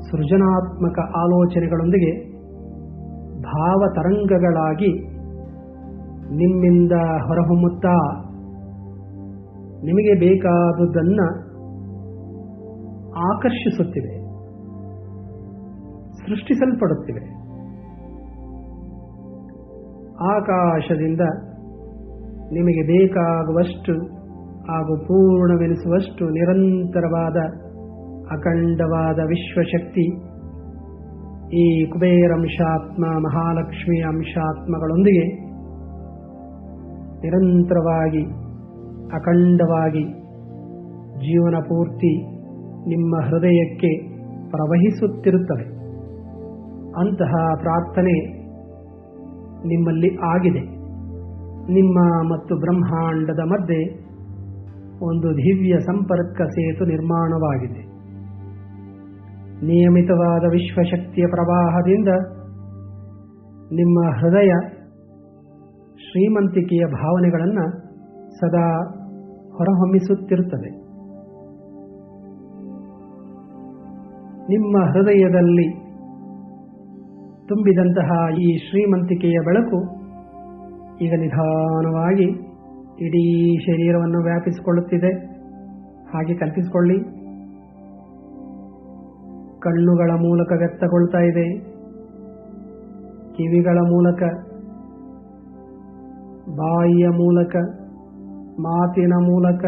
S1: ಸೃಜನಾತ್ಮಕ ಆಲೋಚನೆಗಳೊಂದಿಗೆ ಭಾವತರಂಗಗಳಾಗಿ ನಿಮ್ಮಿಂದ ಹೊರಹೊಮ್ಮುತ್ತಾ ನಿಮಗೆ ಬೇಕಾದುದನ್ನು ಆಕರ್ಷಿಸುತ್ತಿವೆ, ಸೃಷ್ಟಿಸಲ್ಪಡುತ್ತಿವೆ. ಆಕಾಶದಿಂದ ನಿಮಗೆ ಬೇಕಾಗುವಷ್ಟು ಹಾಗೂ ಪೂರ್ಣವೆನಿಸುವಷ್ಟು ನಿರಂತರವಾದ ಅಖಂಡವಾದ ವಿಶ್ವಶಕ್ತಿ ಈ ಕುಬೇರಂಶಾತ್ಮ, ಮಹಾಲಕ್ಷ್ಮಿ ಅಂಶಾತ್ಮಗಳೊಂದಿಗೆ ನಿರಂತರವಾಗಿ ಅಖಂಡವಾಗಿ ಜೀವನ ಪೂರ್ತಿ ನಿಮ್ಮ ಹೃದಯಕ್ಕೆ ಪ್ರವಹಿಸುತ್ತಿರುತ್ತವೆ. ಅಂತಹ ಪ್ರಾರ್ಥನೆ ನಿಮ್ಮಲ್ಲಿ ಆಗಿದೆ. ನಿಮ್ಮ ಮತ್ತು ಬ್ರಹ್ಮಾಂಡದ ಮಧ್ಯೆ ಒಂದು ದಿವ್ಯ ಸಂಪರ್ಕ ಸೇತು ನಿರ್ಮಾಣವಾಗಿದೆ. ನಿಯಮಿತವಾದ ವಿಶ್ವಶಕ್ತಿಯ ಪ್ರವಾಹದಿಂದ ನಿಮ್ಮ ಹೃದಯ ಶ್ರೀಮಂತಿಕೆಯ ಭಾವನೆಗಳನ್ನು ಸದಾ ಹೊರಹೊಮ್ಮಿಸುತ್ತಿರುತ್ತದೆ. ನಿಮ್ಮ ಹೃದಯದಲ್ಲಿ ತುಂಬಿದಂತಹ ಈ ಶ್ರೀಮಂತಿಕೆಯ ಬೆಳಕು ಈಗ ನಿಧಾನವಾಗಿ ಇಡೀ ಶರೀರವನ್ನು ವ್ಯಾಪಿಸಿಕೊಳ್ಳುತ್ತಿದೆ. ಹಾಗೆ ಕಲ್ಪಿಸಿಕೊಳ್ಳಿ. ಕಣ್ಣುಗಳ ಮೂಲಕ ವ್ಯಕ್ತಗೊಳ್ತಾ ಇದೆ, ಕಿವಿಗಳ ಮೂಲಕ, ಬಾಯಿಯ ಮೂಲಕ, ಮಾತಿನ ಮೂಲಕ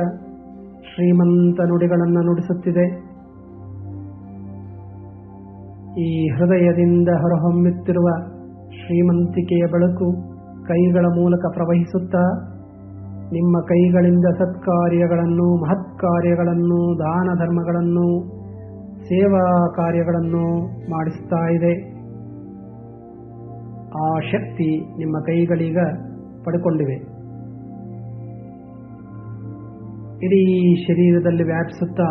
S1: ಶ್ರೀಮಂತ ನುಡಿಗಳನ್ನು ನುಡಿಸುತ್ತಿದೆ. ಈ ಹೃದಯದಿಂದ ಹೊರಹೊಮ್ಮುತ್ತಿರುವ ಶ್ರೀಮಂತಿಕೆಯ ಬೆಳಕು ಕೈಗಳ ಮೂಲಕ ಪ್ರವಹಿಸುತ್ತಾ ನಿಮ್ಮ ಕೈಗಳಿಂದ ಸತ್ಕಾರ್ಯಗಳನ್ನು, ಮಹತ್ಕಾರ್ಯಗಳನ್ನು, ದಾನ ಧರ್ಮಗಳನ್ನು, ಸೇವಾ ಕಾರ್ಯಗಳನ್ನು ಮಾಡಿಸ್ತಾ ಇದೆ. ಆ ಶಕ್ತಿ ನಿಮ್ಮ ಕೈಗಳೀಗ ಪಡ್ಕೊಂಡಿವೆ. ಇಡೀ ಶರೀರದಲ್ಲಿ ವ್ಯಾಪಿಸುತ್ತಾ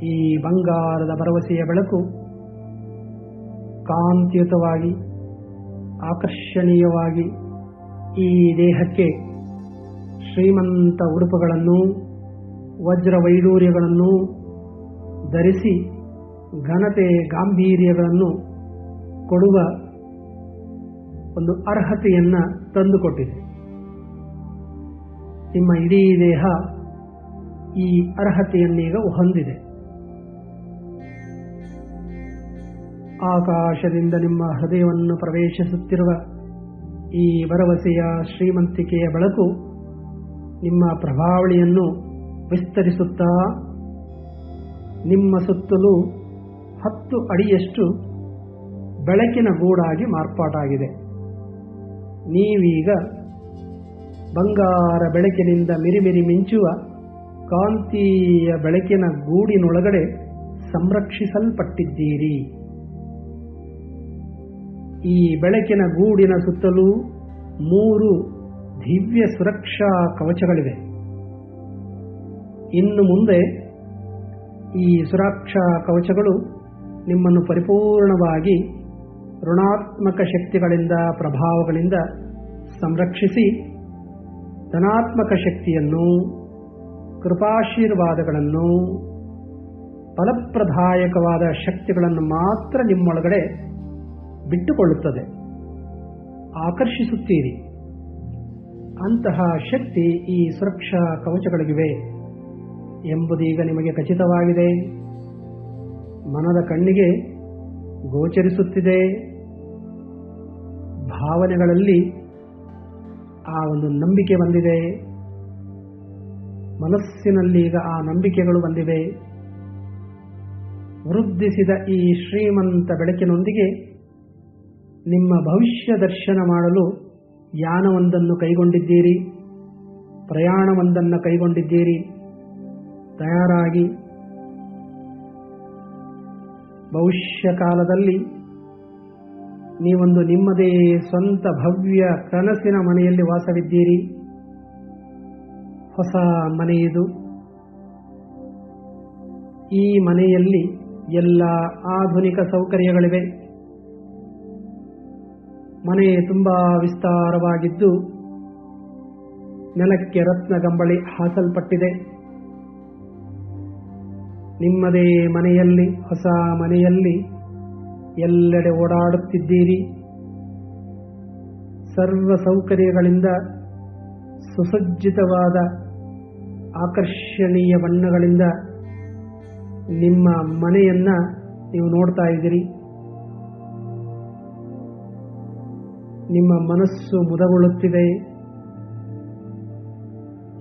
S1: ಈ ಬಂಗಾರದ ಭರವಸೆಯ ಬೆಳಕು ಕಾಂತಿಯುತವಾಗಿ ಆಕರ್ಷಣೀಯವಾಗಿ ಈ ದೇಹಕ್ಕೆ ಶ್ರೀಮಂತ ಉಡುಪುಗಳನ್ನು, ವಜ್ರ ವೈಡೂರ್ಯಗಳನ್ನು ಧರಿಸಿ ಘನತೆ ಗಾಂಭೀರ್ಯಗಳನ್ನು ಕೊಡುವ ಒಂದು ಅರ್ಹತೆಯನ್ನು ತಂದುಕೊಟ್ಟಿದೆ. ನಿಮ್ಮ ಇಡೀ ದೇಹ ಈ ಅರ್ಹತೆಯನ್ನೀಗ ಹೊಂದಿದೆ. ಆಕಾಶದಿಂದ ನಿಮ್ಮ ಹೃದಯವನ್ನು ಪ್ರವೇಶಿಸುತ್ತಿರುವ ಈ ಭರವಸೆಯ ಶ್ರೀಮಂತಿಕೆಯ ಬೆಳಕು ನಿಮ್ಮ ಪ್ರಭಾವಳಿಯನ್ನು ವಿಸ್ತರಿಸುತ್ತಾ ನಿಮ್ಮ ಸುತ್ತಲೂ 10 ಅಡಿಯಷ್ಟು ಬೆಳಕಿನ ಗೂಡಾಗಿ ಮಾರ್ಪಾಟಾಗಿದೆ. ನೀವೀಗ ಬಂಗಾರ ಬೆಳಕಿನಿಂದ ಮಿರಿಮಿರಿ ಮಿಂಚುವ ಕಾಂತೀಯ ಬೆಳಕಿನ ಗೂಡಿನೊಳಗಡೆ ಸಂರಕ್ಷಿಸಲ್ಪಟ್ಟಿದ್ದೀರಿ. ಈ ಬೆಳಕಿನ ಗೂಡಿನ ಸುತ್ತಲೂ 3 ದಿವ್ಯ ಸುರಕ್ಷಾ ಕವಚಗಳಿವೆ. ಇನ್ನು ಮುಂದೆ ಈ ಸುರಕ್ಷಾ ಕವಚಗಳು ನಿಮ್ಮನ್ನು ಪರಿಪೂರ್ಣವಾಗಿ ಋಣಾತ್ಮಕ ಶಕ್ತಿಗಳಿಂದ, ಪ್ರಭಾವಗಳಿಂದ ಸಂರಕ್ಷಿಸಿ ಧನಾತ್ಮಕ ಶಕ್ತಿಯನ್ನು, ಕೃಪಾಶೀರ್ವಾದಗಳನ್ನು, ಫಲಪ್ರದಾಯಕವಾದ ಶಕ್ತಿಗಳನ್ನು ಮಾತ್ರ ನಿಮ್ಮೊಳಗಡೆ ಬಿಟ್ಟುಕೊಳ್ಳುತ್ತದೆ. ಆಕರ್ಷಿಸುತ್ತೀರಿ. ಅಂತಹ ಶಕ್ತಿ ಈ ಸುರಕ್ಷಾ ಕವಚಗಳಿಗಿವೆ ಎಂಬುದೀಗ ನಿಮಗೆ ಖಚಿತವಾಗಿದೆ. ಮನದ ಕಣ್ಣಿಗೆ ಗೋಚರಿಸುತ್ತಿದೆ. ಭಾವನೆಗಳಲ್ಲಿ ಆ ಒಂದು ನಂಬಿಕೆ ಬಂದಿದೆ. ಮನಸ್ಸಿನಲ್ಲಿ ಈಗ ಆ ನಂಬಿಕೆಗಳು ಬಂದಿವೆ. ವೃದ್ಧಿಸಿದ ಈ ಶ್ರೀಮಂತ ಬೆಳಕಿನೊಂದಿಗೆ ನಿಮ್ಮ ಭವಿಷ್ಯ ದರ್ಶನ ಮಾಡಲು ಯಾನವೊಂದನ್ನು ಕೈಗೊಂಡಿದ್ದೀರಿ, ಪ್ರಯಾಣವೊಂದನ್ನು ಕೈಗೊಂಡಿದ್ದೀರಿ. ತಯಾರಾಗಿ ಭವಿಷ್ಯ ಕಾಲದಲ್ಲಿ ನೀವೊಂದು ನಿಮ್ಮದೇ ಸ್ವಂತ ಭವ್ಯ ಕನಸಿನ ಮನೆಯಲ್ಲಿ ವಾಸವಿದ್ದೀರಿ. ಹೊಸ ಮನೆಯಿದು. ಈ ಮನೆಯಲ್ಲಿ ಎಲ್ಲ ಆಧುನಿಕ ಸೌಕರ್ಯಗಳಿವೆ. ಮನೆ ತುಂಬಾ ವಿಸ್ತಾರವಾಗಿದ್ದು ನೆಲಕ್ಕೆ ರತ್ನಗಂಬಳಿ ಹಾಸಲ್ಪಟ್ಟಿದೆ. ನಿಮ್ಮದೇ ಮನೆಯಲ್ಲಿ, ಹೊಸ ಮನೆಯಲ್ಲಿ ಎಲ್ಲೆಡೆ ಓಡಾಡುತ್ತಿದ್ದೀರಿ. ಸರ್ವ ಸೌಕರ್ಯಗಳಿಂದ ಸುಸಜ್ಜಿತವಾದ ಆಕರ್ಷಣೀಯ ಬಣ್ಣಗಳಿಂದ ನಿಮ್ಮ ಮನೆಯನ್ನ ನೀವು ನೋಡ್ತಾ ಇದ್ದೀರಿ. ನಿಮ್ಮ ಮನಸ್ಸು ಮುದಗೊಳ್ಳುತ್ತಿದೆ.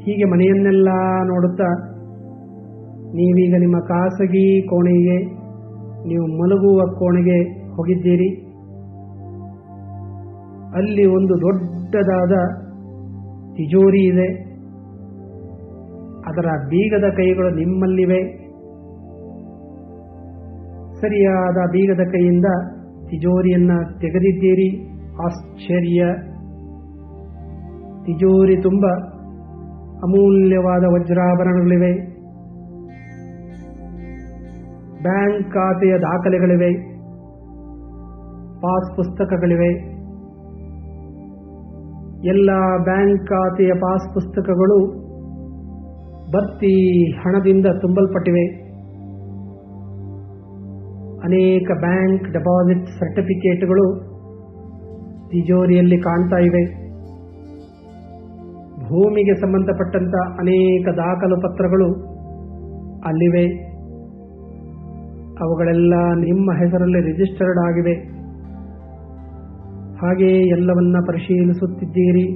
S1: ಹೀಗೆ ಮನೆಯನ್ನೆಲ್ಲ ನೋಡುತ್ತಾ ನೀವೀಗ ನಿಮ್ಮ ಖಾಸಗಿ ಕೋಣೆಗೆ, ನೀವು ಮಲಗುವ ಕೋಣೆಗೆ ಹೋಗಿದ್ದೀರಿ. ಅಲ್ಲಿ ಒಂದು ದೊಡ್ಡದಾದ ತಿಜೋರಿ ಇದೆ. ಅದರ ಬೀಗದ ಕೈಗಳು ನಿಮ್ಮಲ್ಲಿವೆ. ಸರಿಯಾದ ಬೀಗದ ಕೈಯಿಂದ ತಿಜೋರಿಯನ್ನ ತೆಗೆದಿದ್ದೀರಿ. ಆಶ್ಚರ್ಯ! ತಿಜೋರಿ ತುಂಬ ಅಮೂಲ್ಯವಾದ ವಜ್ರಾಭರಣಗಳಿವೆ. ಬ್ಯಾಂಕ್ ಖಾತೆಯ ದಾಖಲೆಗಳಿವೆ. ಪಾಸ್ ಪುಸ್ತಕಗಳಿವೆ. ಎಲ್ಲ ಬ್ಯಾಂಕ್ ಖಾತೆಯ ಪಾಸ್ ಪುಸ್ತಕಗಳು ಭರ್ತಿ ಹಣದಿಂದ ತುಂಬಲ್ಪಟ್ಟಿವೆ. ಅನೇಕ ಬ್ಯಾಂಕ್ ಡೆಪಾಸಿಟ್ ಸರ್ಟಿಫಿಕೇಟ್ಗಳು ತಿಜೋರಿಯಲ್ಲಿ ಕಾಣ್ತಾ ಇವೆ. ಭೂಮಿಗೆ ಸಂಬಂಧಪಟ್ಟಂತ ಅನೇಕ ದಾಖಲು ಪತ್ರಗಳು ಅಲ್ಲಿವೆ. ಅವುಗಳೆಲ್ಲ ನಿಮ್ಮ ಹೆಸರಲ್ಲಿ ರಿಜಿಸ್ಟರ್ಡ್ ಆಗಿವೆ. ಹಾಗೆ ಎಲ್ಲವನ್ನ ಪರಿಶೀಲಿಸುತ್ತಿದ್ದೀರಿ.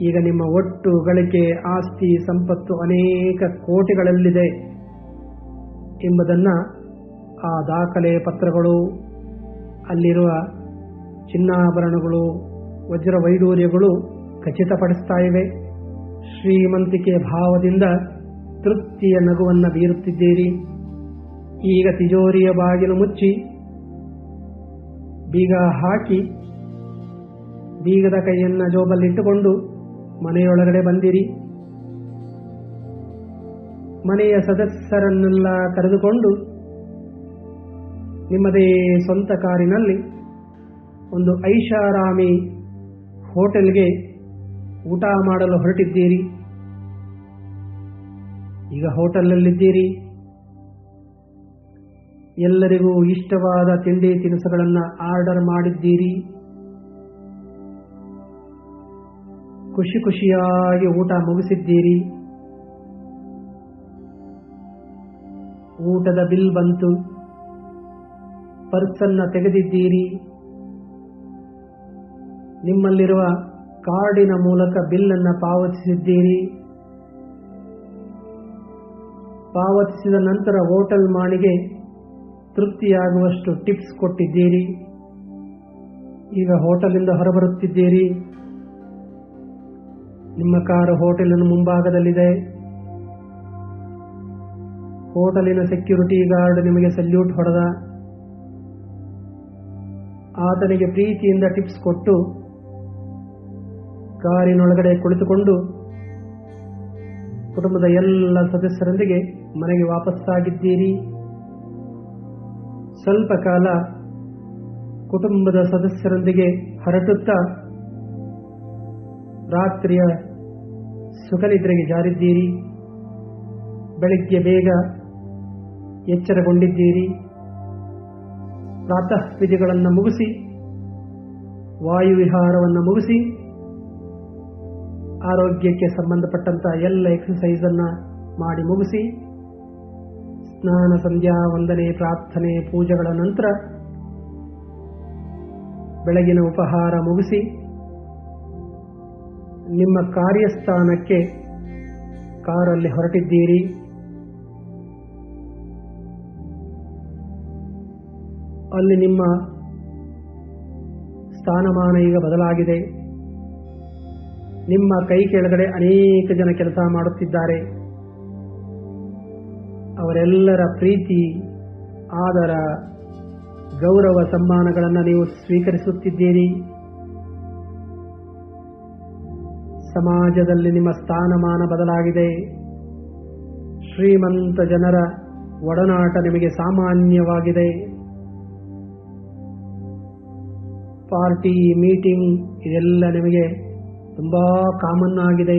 S1: ಈಗ ನಿಮ್ಮ ಒಟ್ಟು ಗಳಿಕೆ, ಆಸ್ತಿ, ಸಂಪತ್ತು ಅನೇಕ ಕೋಟಿಗಳಲ್ಲಿದೆ ಎಂಬುದನ್ನು ಆ ದಾಖಲೆ ಪತ್ರಗಳು, ಅಲ್ಲಿರುವ ಚಿನ್ನಾಭರಣಗಳು, ವಜ್ರ ವೈಡೂರ್ಯಗಳು ಖಚಿತಪಡಿಸ್ತಾ ಇವೆ. ಶ್ರೀಮಂತಿಕೆಯ ಭಾವದಿಂದ ತೃಪ್ತಿಯ ನಗುವನ್ನು ಬೀರುತ್ತಿದ್ದೀರಿ. ಈಗ ತಿಜೋರಿಯ ಬಾಗಿಲು ಮುಚ್ಚಿ ಬೀಗ ಹಾಕಿ ಬೀಗದ ಕೈಯನ್ನ ಜೋಬಲ್ಲಿಟ್ಟುಕೊಂಡು ಮನೆಯೊಳಗಡೆ ಬಂದಿರಿ. ಮನೆಯ ಸದಸ್ಯರನ್ನೆಲ್ಲ ಕರೆದುಕೊಂಡು ನಿಮ್ಮದೇ ಸ್ವಂತ ಕಾರಿನಲ್ಲಿ ಒಂದು ಐಷಾರಾಮಿ ಹೋಟೆಲ್ಗೆ ಊಟ ಮಾಡಲು ಹೊರಟಿದ್ದೀರಿ. ಈಗ ಹೋಟೆಲ್ನಲ್ಲಿದ್ದೀರಿ. ಎಲ್ಲರಿಗೂ ಇಷ್ಟವಾದ ತಿಂಡಿ ತಿನಿಸುಗಳನ್ನು ಆರ್ಡರ್ ಮಾಡಿದ್ದೀರಿ. ಖುಷಿ ಖುಷಿಯಾಗಿ ಊಟ ಮುಗಿಸಿದ್ದೀರಿ. ಊಟದ ಬಿಲ್ ಬಂತು. ಪರ್ಸನ್ನ ತೆಗೆದಿದ್ದೀರಿ. ನಿಮ್ಮಲ್ಲಿರುವ ಕಾರ್ಡಿನ ಮೂಲಕ ಬಿಲ್ಲನ್ನು ಪಾವತಿಸಿದ್ದೀರಿ. ಪಾವತಿಸಿದ ನಂತರ ಹೋಟೆಲ್ ಮಾಣಿಗೆ ತೃಪ್ತಿಯಾಗುವಷ್ಟು ಟಿಪ್ಸ್ ಕೊಟ್ಟಿದ್ದೀರಿ. ಈಗ ಹೋಟೆಲಿಂದ ಹೊರಬರುತ್ತಿದ್ದೀರಿ. ನಿಮ್ಮ ಕಾರು ಹೋಟೆಲಿನ ಮುಂಭಾಗದಲ್ಲಿದೆ. ಹೋಟೆಲಿನ ಸೆಕ್ಯೂರಿಟಿ ಗಾರ್ಡ್ ನಿಮಗೆ ಸಲ್ಯೂಟ್ ಹೊಡೆದ. ಆತನಿಗೆ ಪ್ರೀತಿಯಿಂದ ಟಿಪ್ಸ್ ಕೊಟ್ಟು ಕಾರಿನೊಳಗಡೆ ಕುಳಿತುಕೊಂಡು ಕುಟುಂಬದ ಎಲ್ಲ ಸದಸ್ಯರೊಂದಿಗೆ ಮನೆಗೆ ವಾಪಸ್ಸಾಗಿದ್ದೀರಿ. ಸ್ವಲ್ಪ ಕಾಲ ಕುಟುಂಬದ ಸದಸ್ಯರೊಂದಿಗೆ ಹರಟುತ್ತಾ ರಾತ್ರಿಯ ಸುಖನಿದ್ರೆಗೆ ಜಾರಿದ್ದೀರಿ. ಬೆಳಗ್ಗೆ ಬೇಗ ಎಚ್ಚರಗೊಂಡಿದ್ದೀರಿ. ಪ್ರಾತಃ ವಿಧಿಗಳನ್ನು ಮುಗಿಸಿ, ವಾಯುವಿಹಾರವನ್ನು ಮುಗಿಸಿ, ಆರೋಗ್ಯಕ್ಕೆ ಸಂಬಂಧಪಟ್ಟಂತ ಎಲ್ಲ ಎಕ್ಸಸೈಸ್ ಅನ್ನ ಮಾಡಿ ಮುಗಿಸಿ, ಸ್ನಾನ, ಸಂಧ್ಯಾ ವಂದನೆ, ಪ್ರಾರ್ಥನೆ, ಪೂಜೆಗಳ ನಂತರ ಬೆಳಗಿನ ಉಪಹಾರ ಮುಗಿಸಿ ನಿಮ್ಮ ಕಾರ್ಯಸ್ಥಾನಕ್ಕೆ ಕಾರಲ್ಲಿ ಹೊರಟಿದ್ದೀರಿ. ಅಲ್ಲಿ ನಿಮ್ಮ ಸ್ಥಾನಮಾನ ಈಗ ಬದಲಾಗಿದೆ. ನಿಮ್ಮ ಕೈ ಕೆಳಗಡೆ ಅನೇಕ ಜನ ಕೆಲಸ ಮಾಡುತ್ತಿದ್ದಾರೆ. ಅವರೆಲ್ಲರ ಪ್ರೀತಿ, ಆದರ, ಗೌರವ, ಸಮ್ಮಾನಗಳನ್ನು ನೀವು ಸ್ವೀಕರಿಸುತ್ತಿದ್ದೀರಿ. ಸಮಾಜದಲ್ಲಿ ನಿಮ್ಮ ಸ್ಥಾನಮಾನ ಬದಲಾಗಿದೆ. ಶ್ರೀಮಂತ ಜನರ ಒಡನಾಟ ನಿಮಗೆ ಸಾಮಾನ್ಯವಾಗಿದೆ. ಪಾರ್ಟಿ, ಮೀಟಿಂಗ್ ಇದೆಲ್ಲ ನಿಮಗೆ ತುಂಬಾ ಕಾಮನ್ ಆಗಿದೆ.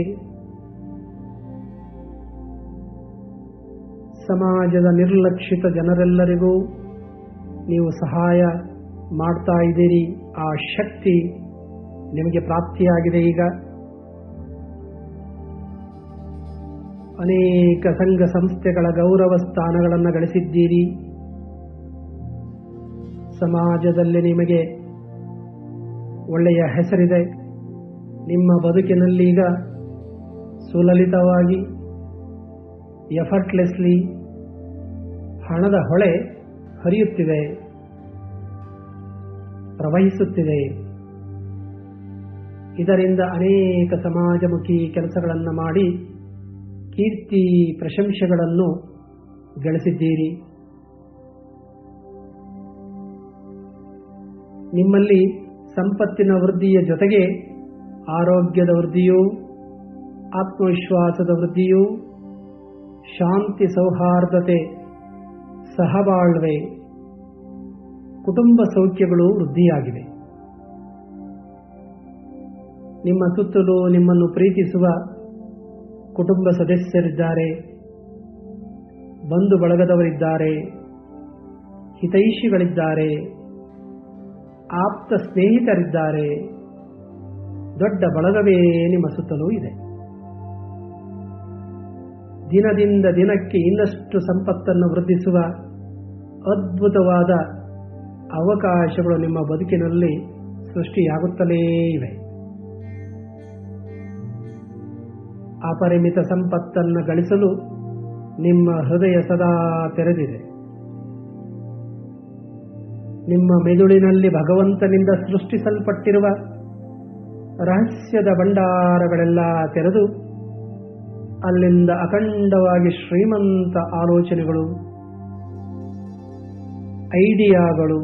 S1: ಸಮಾಜದ ನಿರ್ಲಕ್ಷಿತ ಜನರೆಲ್ಲರಿಗೂ ನೀವು ಸಹಾಯ ಮಾಡ್ತಾ ಇದ್ದೀರಿ. ಆ ಶಕ್ತಿ ನಿಮಗೆ ಪ್ರಾಪ್ತಿಯಾಗಿದೆ. ಈಗ ಅನೇಕ ಸಂಘ ಸಂಸ್ಥೆಗಳ ಗೌರವ ಸ್ಥಾನಗಳನ್ನು ಗಳಿಸಿದ್ದೀರಿ. ಸಮಾಜದಲ್ಲಿ ನಿಮಗೆ ಒಳ್ಳೆಯ ಹೆಸರಿದೆ. ನಿಮ್ಮ ಬದುಕಿನಲ್ಲಿ ಈಗ ಸುಲಲಿತವಾಗಿ, ಎಫರ್ಟ್ಲೆಸ್ಲಿ ಹಣದ ಹೊಳೆ ಹರಿಯುತ್ತಿದೆ, ಪ್ರವಹಿಸುತ್ತಿದೆ. ಇದರಿಂದ ಅನೇಕ ಸಮಾಜಮುಖಿ ಕೆಲಸಗಳನ್ನು ಮಾಡಿ ಕೀರ್ತಿ, ಪ್ರಶಂಸೆಗಳನ್ನು ಗಳಿಸಿದ್ದೀರಿ. ನಿಮ್ಮಲ್ಲಿ ಸಂಪತ್ತಿನ ವೃದ್ಧಿಯ ಜೊತೆಗೆ ಆರೋಗ್ಯದ ವೃದ್ಧಿಯೂ, ಆತ್ಮವಿಶ್ವಾಸದ ವೃದ್ಧಿಯೂ, ಶಾಂತಿ, ಸೌಹಾರ್ದತೆ, ಸಹಬಾಳ್ವೆ, ಕುಟುಂಬ ಸೌಖ್ಯಗಳು ವೃದ್ಧಿಯಾಗಿವೆ. ನಿಮ್ಮ ಸುತ್ತಲೂ ನಿಮ್ಮನ್ನು ಪ್ರೀತಿಸುವ ಕುಟುಂಬ ಸದಸ್ಯರಿದ್ದಾರೆ, ಬಂಧು ಬಳಗದವರಿದ್ದಾರೆ, ಹಿತೈಷಿಗಳಿದ್ದಾರೆ, ಆಪ್ತ ಸ್ನೇಹಿತರಿದ್ದಾರೆ. ದೊಡ್ಡ ಬಳಗವೇ ನಿಮ್ಮ ಸುತ್ತಲೂ ಇದೆ. ದಿನದಿಂದ ದಿನಕ್ಕೆ ಇನ್ನಷ್ಟು ಸಂಪತ್ತನ್ನು ವೃದ್ಧಿಸುವ ಅದ್ಭುತವಾದ ಅವಕಾಶಗಳು ನಿಮ್ಮ ಬದುಕಿನಲ್ಲಿ ಸೃಷ್ಟಿಯಾಗುತ್ತಲೇ ಇವೆ. ಅಪರಿಮಿತ ಸಂಪತ್ತನ್ನು ಗಳಿಸಲು ನಿಮ್ಮ ಹೃದಯ ಸದಾ ತೆರೆದಿದೆ. ನಿಮ್ಮ ಮೆದುಳಿನಲ್ಲಿ ಭಗವಂತನಿಂದ ಸೃಷ್ಟಿಸಲ್ಪಟ್ಟಿರುವ ರಹಸ್ಯದ ಭಂಡಾರಗಳೆಲ್ಲ ತೆರೆದು ಅಲ್ಲಿಂದ ಅಖಂಡವಾಗಿ ಶ್ರೀಮಂತ ಆಲೋಚನೆಗಳು, ಐಡಿಯಾಗಳು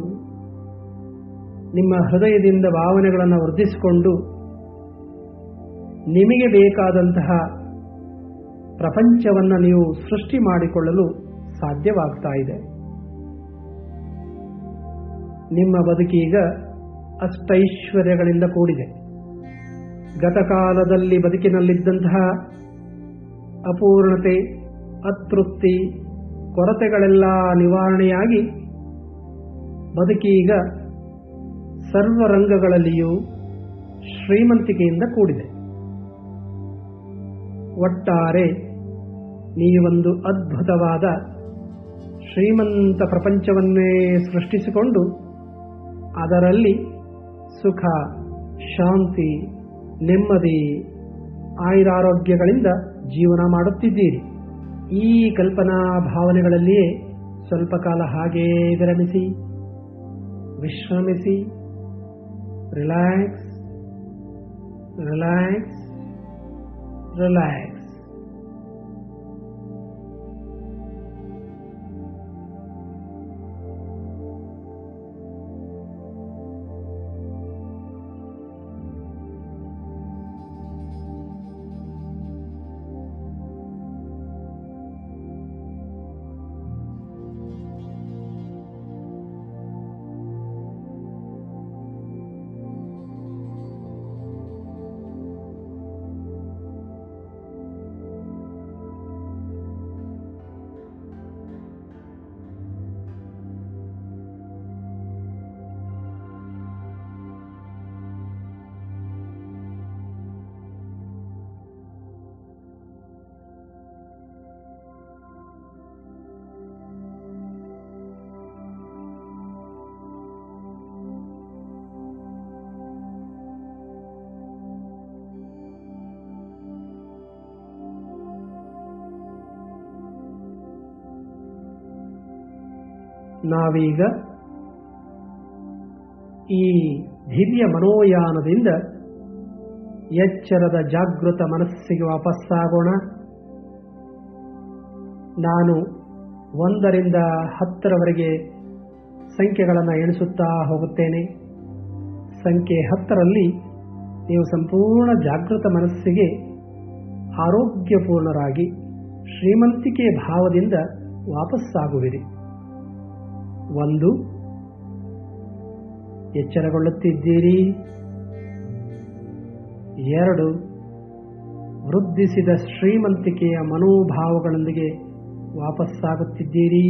S1: ನಿಮ್ಮ ಹೃದಯದಿಂದ ಭಾವನೆಗಳನ್ನು ವರ್ಧಿಸಿಕೊಂಡು ನಿಮಗೆ ಬೇಕಾದಂತಹ ಪ್ರಪಂಚವನ್ನು ನೀವು ಸೃಷ್ಟಿ ಮಾಡಿಕೊಳ್ಳಲು ಸಾಧ್ಯವಾಗ್ತಾ ಇದೆ. ನಿಮ್ಮ ಬದುಕೀಗ ಅಷ್ಟೈಶ್ವರ್ಯಗಳಿಂದ ಕೂಡಿದೆ. ಗತಕಾಲದಲ್ಲಿ ಬದುಕಿನಲ್ಲಿದ್ದಂತಹ ಅಪೂರ್ಣತೆ, ಅತೃಪ್ತಿ, ಕೊರತೆಗಳೆಲ್ಲ ನಿವಾರಣೆಯಾಗಿ ಬದುಕೀಗ ಸರ್ವರಂಗಗಳಲ್ಲಿಯೂ ಶ್ರೀಮಂತಿಕೆಯಿಂದ ಕೂಡಿದೆ. ಒಟ್ಟಾರೆ ನೀವೊಂದು ಅದ್ಭುತವಾದ ಶ್ರೀಮಂತ ಪ್ರಪಂಚವನ್ನೇ ಸೃಷ್ಟಿಸಿಕೊಂಡು ಅದರಲ್ಲಿ ಸುಖ, ಶಾಂತಿ, ನೆಮ್ಮದಿ, ಆಯುರಾರೋಗ್ಯಗಳಿಂದ ಜೀವನ ಮಾಡುತ್ತಿದ್ದೀರಿ. ಈ ಕಲ್ಪನಾ ಭಾವನೆಗಳಲ್ಲಿಯೇ ಸ್ವಲ್ಪ ಕಾಲ ಹಾಗೇ ವಿರಮಿಸಿ, ವಿಶ್ರಮಿಸಿ, ರಿಲ್ಯಾಕ್ಸ್ ರಿಲ್ಯಾಕ್ಸ್ ರಿಲ್ಯಾಕ್ಸ್. ನಾವೀಗ ಈ ದಿವ್ಯ ಮನೋಯಾನದಿಂದ ಎಚ್ಚರದ ಜಾಗೃತ ಮನಸ್ಸಿಗೆ ವಾಪಸ್ಸಾಗೋಣ. ನಾನು 1 ರಿಂದ 10ರವರೆಗೆ ಸಂಖ್ಯೆಗಳನ್ನು ಎಣಿಸುತ್ತಾ ಹೋಗುತ್ತೇನೆ. ಸಂಖ್ಯೆ 10ರಲ್ಲಿ ನೀವು ಸಂಪೂರ್ಣ ಜಾಗೃತ ಮನಸ್ಸಿಗೆ ಆರೋಗ್ಯಪೂರ್ಣರಾಗಿ ಶ್ರೀಮಂತಿಕೆ ಭಾವದಿಂದ ವಾಪಸ್ಸಾಗುವಿರಿ. 1, ಎಚ್ಚರಗೊಳ್ಳುತ್ತಿದ್ದೀರಿ. 2, ವೃದ್ಧಿಸಿದ ಶ್ರೀಮಂತಿಕೆಯ ಮನೋಭಾವಗಳೊಂದಿಗೆ ವಾಪಸ್ಸಾಗುತ್ತಿದ್ದೀರಿ.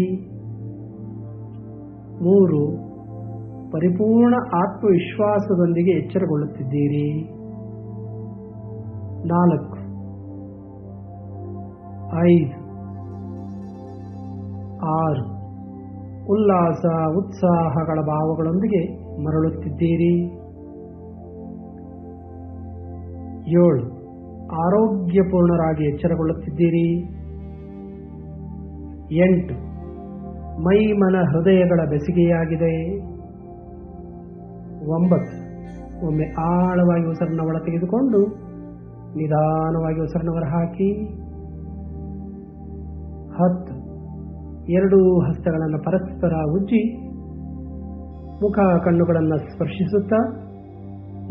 S1: 3, ಪರಿಪೂರ್ಣ ಆತ್ಮವಿಶ್ವಾಸದೊಂದಿಗೆ ಎಚ್ಚರಗೊಳ್ಳುತ್ತಿದ್ದೀರಿ. 4, 5, 6, ಉಲ್ಲಾಸ ಉತ್ಸಾಹಗಳ ಭಾವಗಳೊಂದಿಗೆ ಮರಳುತ್ತಿದ್ದೀರಿ. 7, ಆರೋಗ್ಯಪೂರ್ಣರಾಗಿ ಎಚ್ಚರಗೊಳ್ಳುತ್ತಿದ್ದೀರಿ. 8, ಮೈ ಮನ ಹೃದಯಗಳ ಬೆಸುಗೆಯಾಗಿದೆ. 9, ಒಮ್ಮೆ ಆಳವಾಗಿ ಉಸಿರನ್ನು ಒಳ ತೆಗೆದುಕೊಂಡು ನಿಧಾನವಾಗಿ ಉಸಿರನ್ನು ಹೊರಹಾಕಿ. 10, 2 ಹಸ್ತಗಳನ್ನು ಪರಸ್ಪರ ಉಜ್ಜಿ ಮುಖ ಕಣ್ಣುಗಳನ್ನು ಸ್ಪರ್ಶಿಸುತ್ತಾ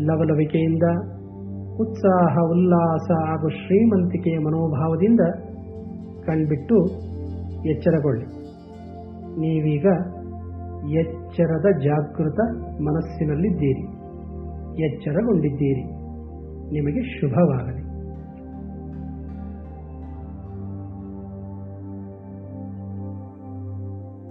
S1: ಲವಲವಿಕೆಯಿಂದ ಉತ್ಸಾಹ, ಉಲ್ಲಾಸ ಹಾಗೂ ಶ್ರೀಮಂತಿಕೆಯ ಮನೋಭಾವದಿಂದ ಕಣ್ಬಿಟ್ಟು ಎಚ್ಚರಗೊಳ್ಳಿ. ನೀವೀಗ ಎಚ್ಚರದ ಜಾಗೃತ ಮನಸ್ಸಿನಲ್ಲಿದ್ದೀರಿ, ಎಚ್ಚರಗೊಂಡಿದ್ದೀರಿ. ನಿಮಗೆ ಶುಭವಾಗಲಿ.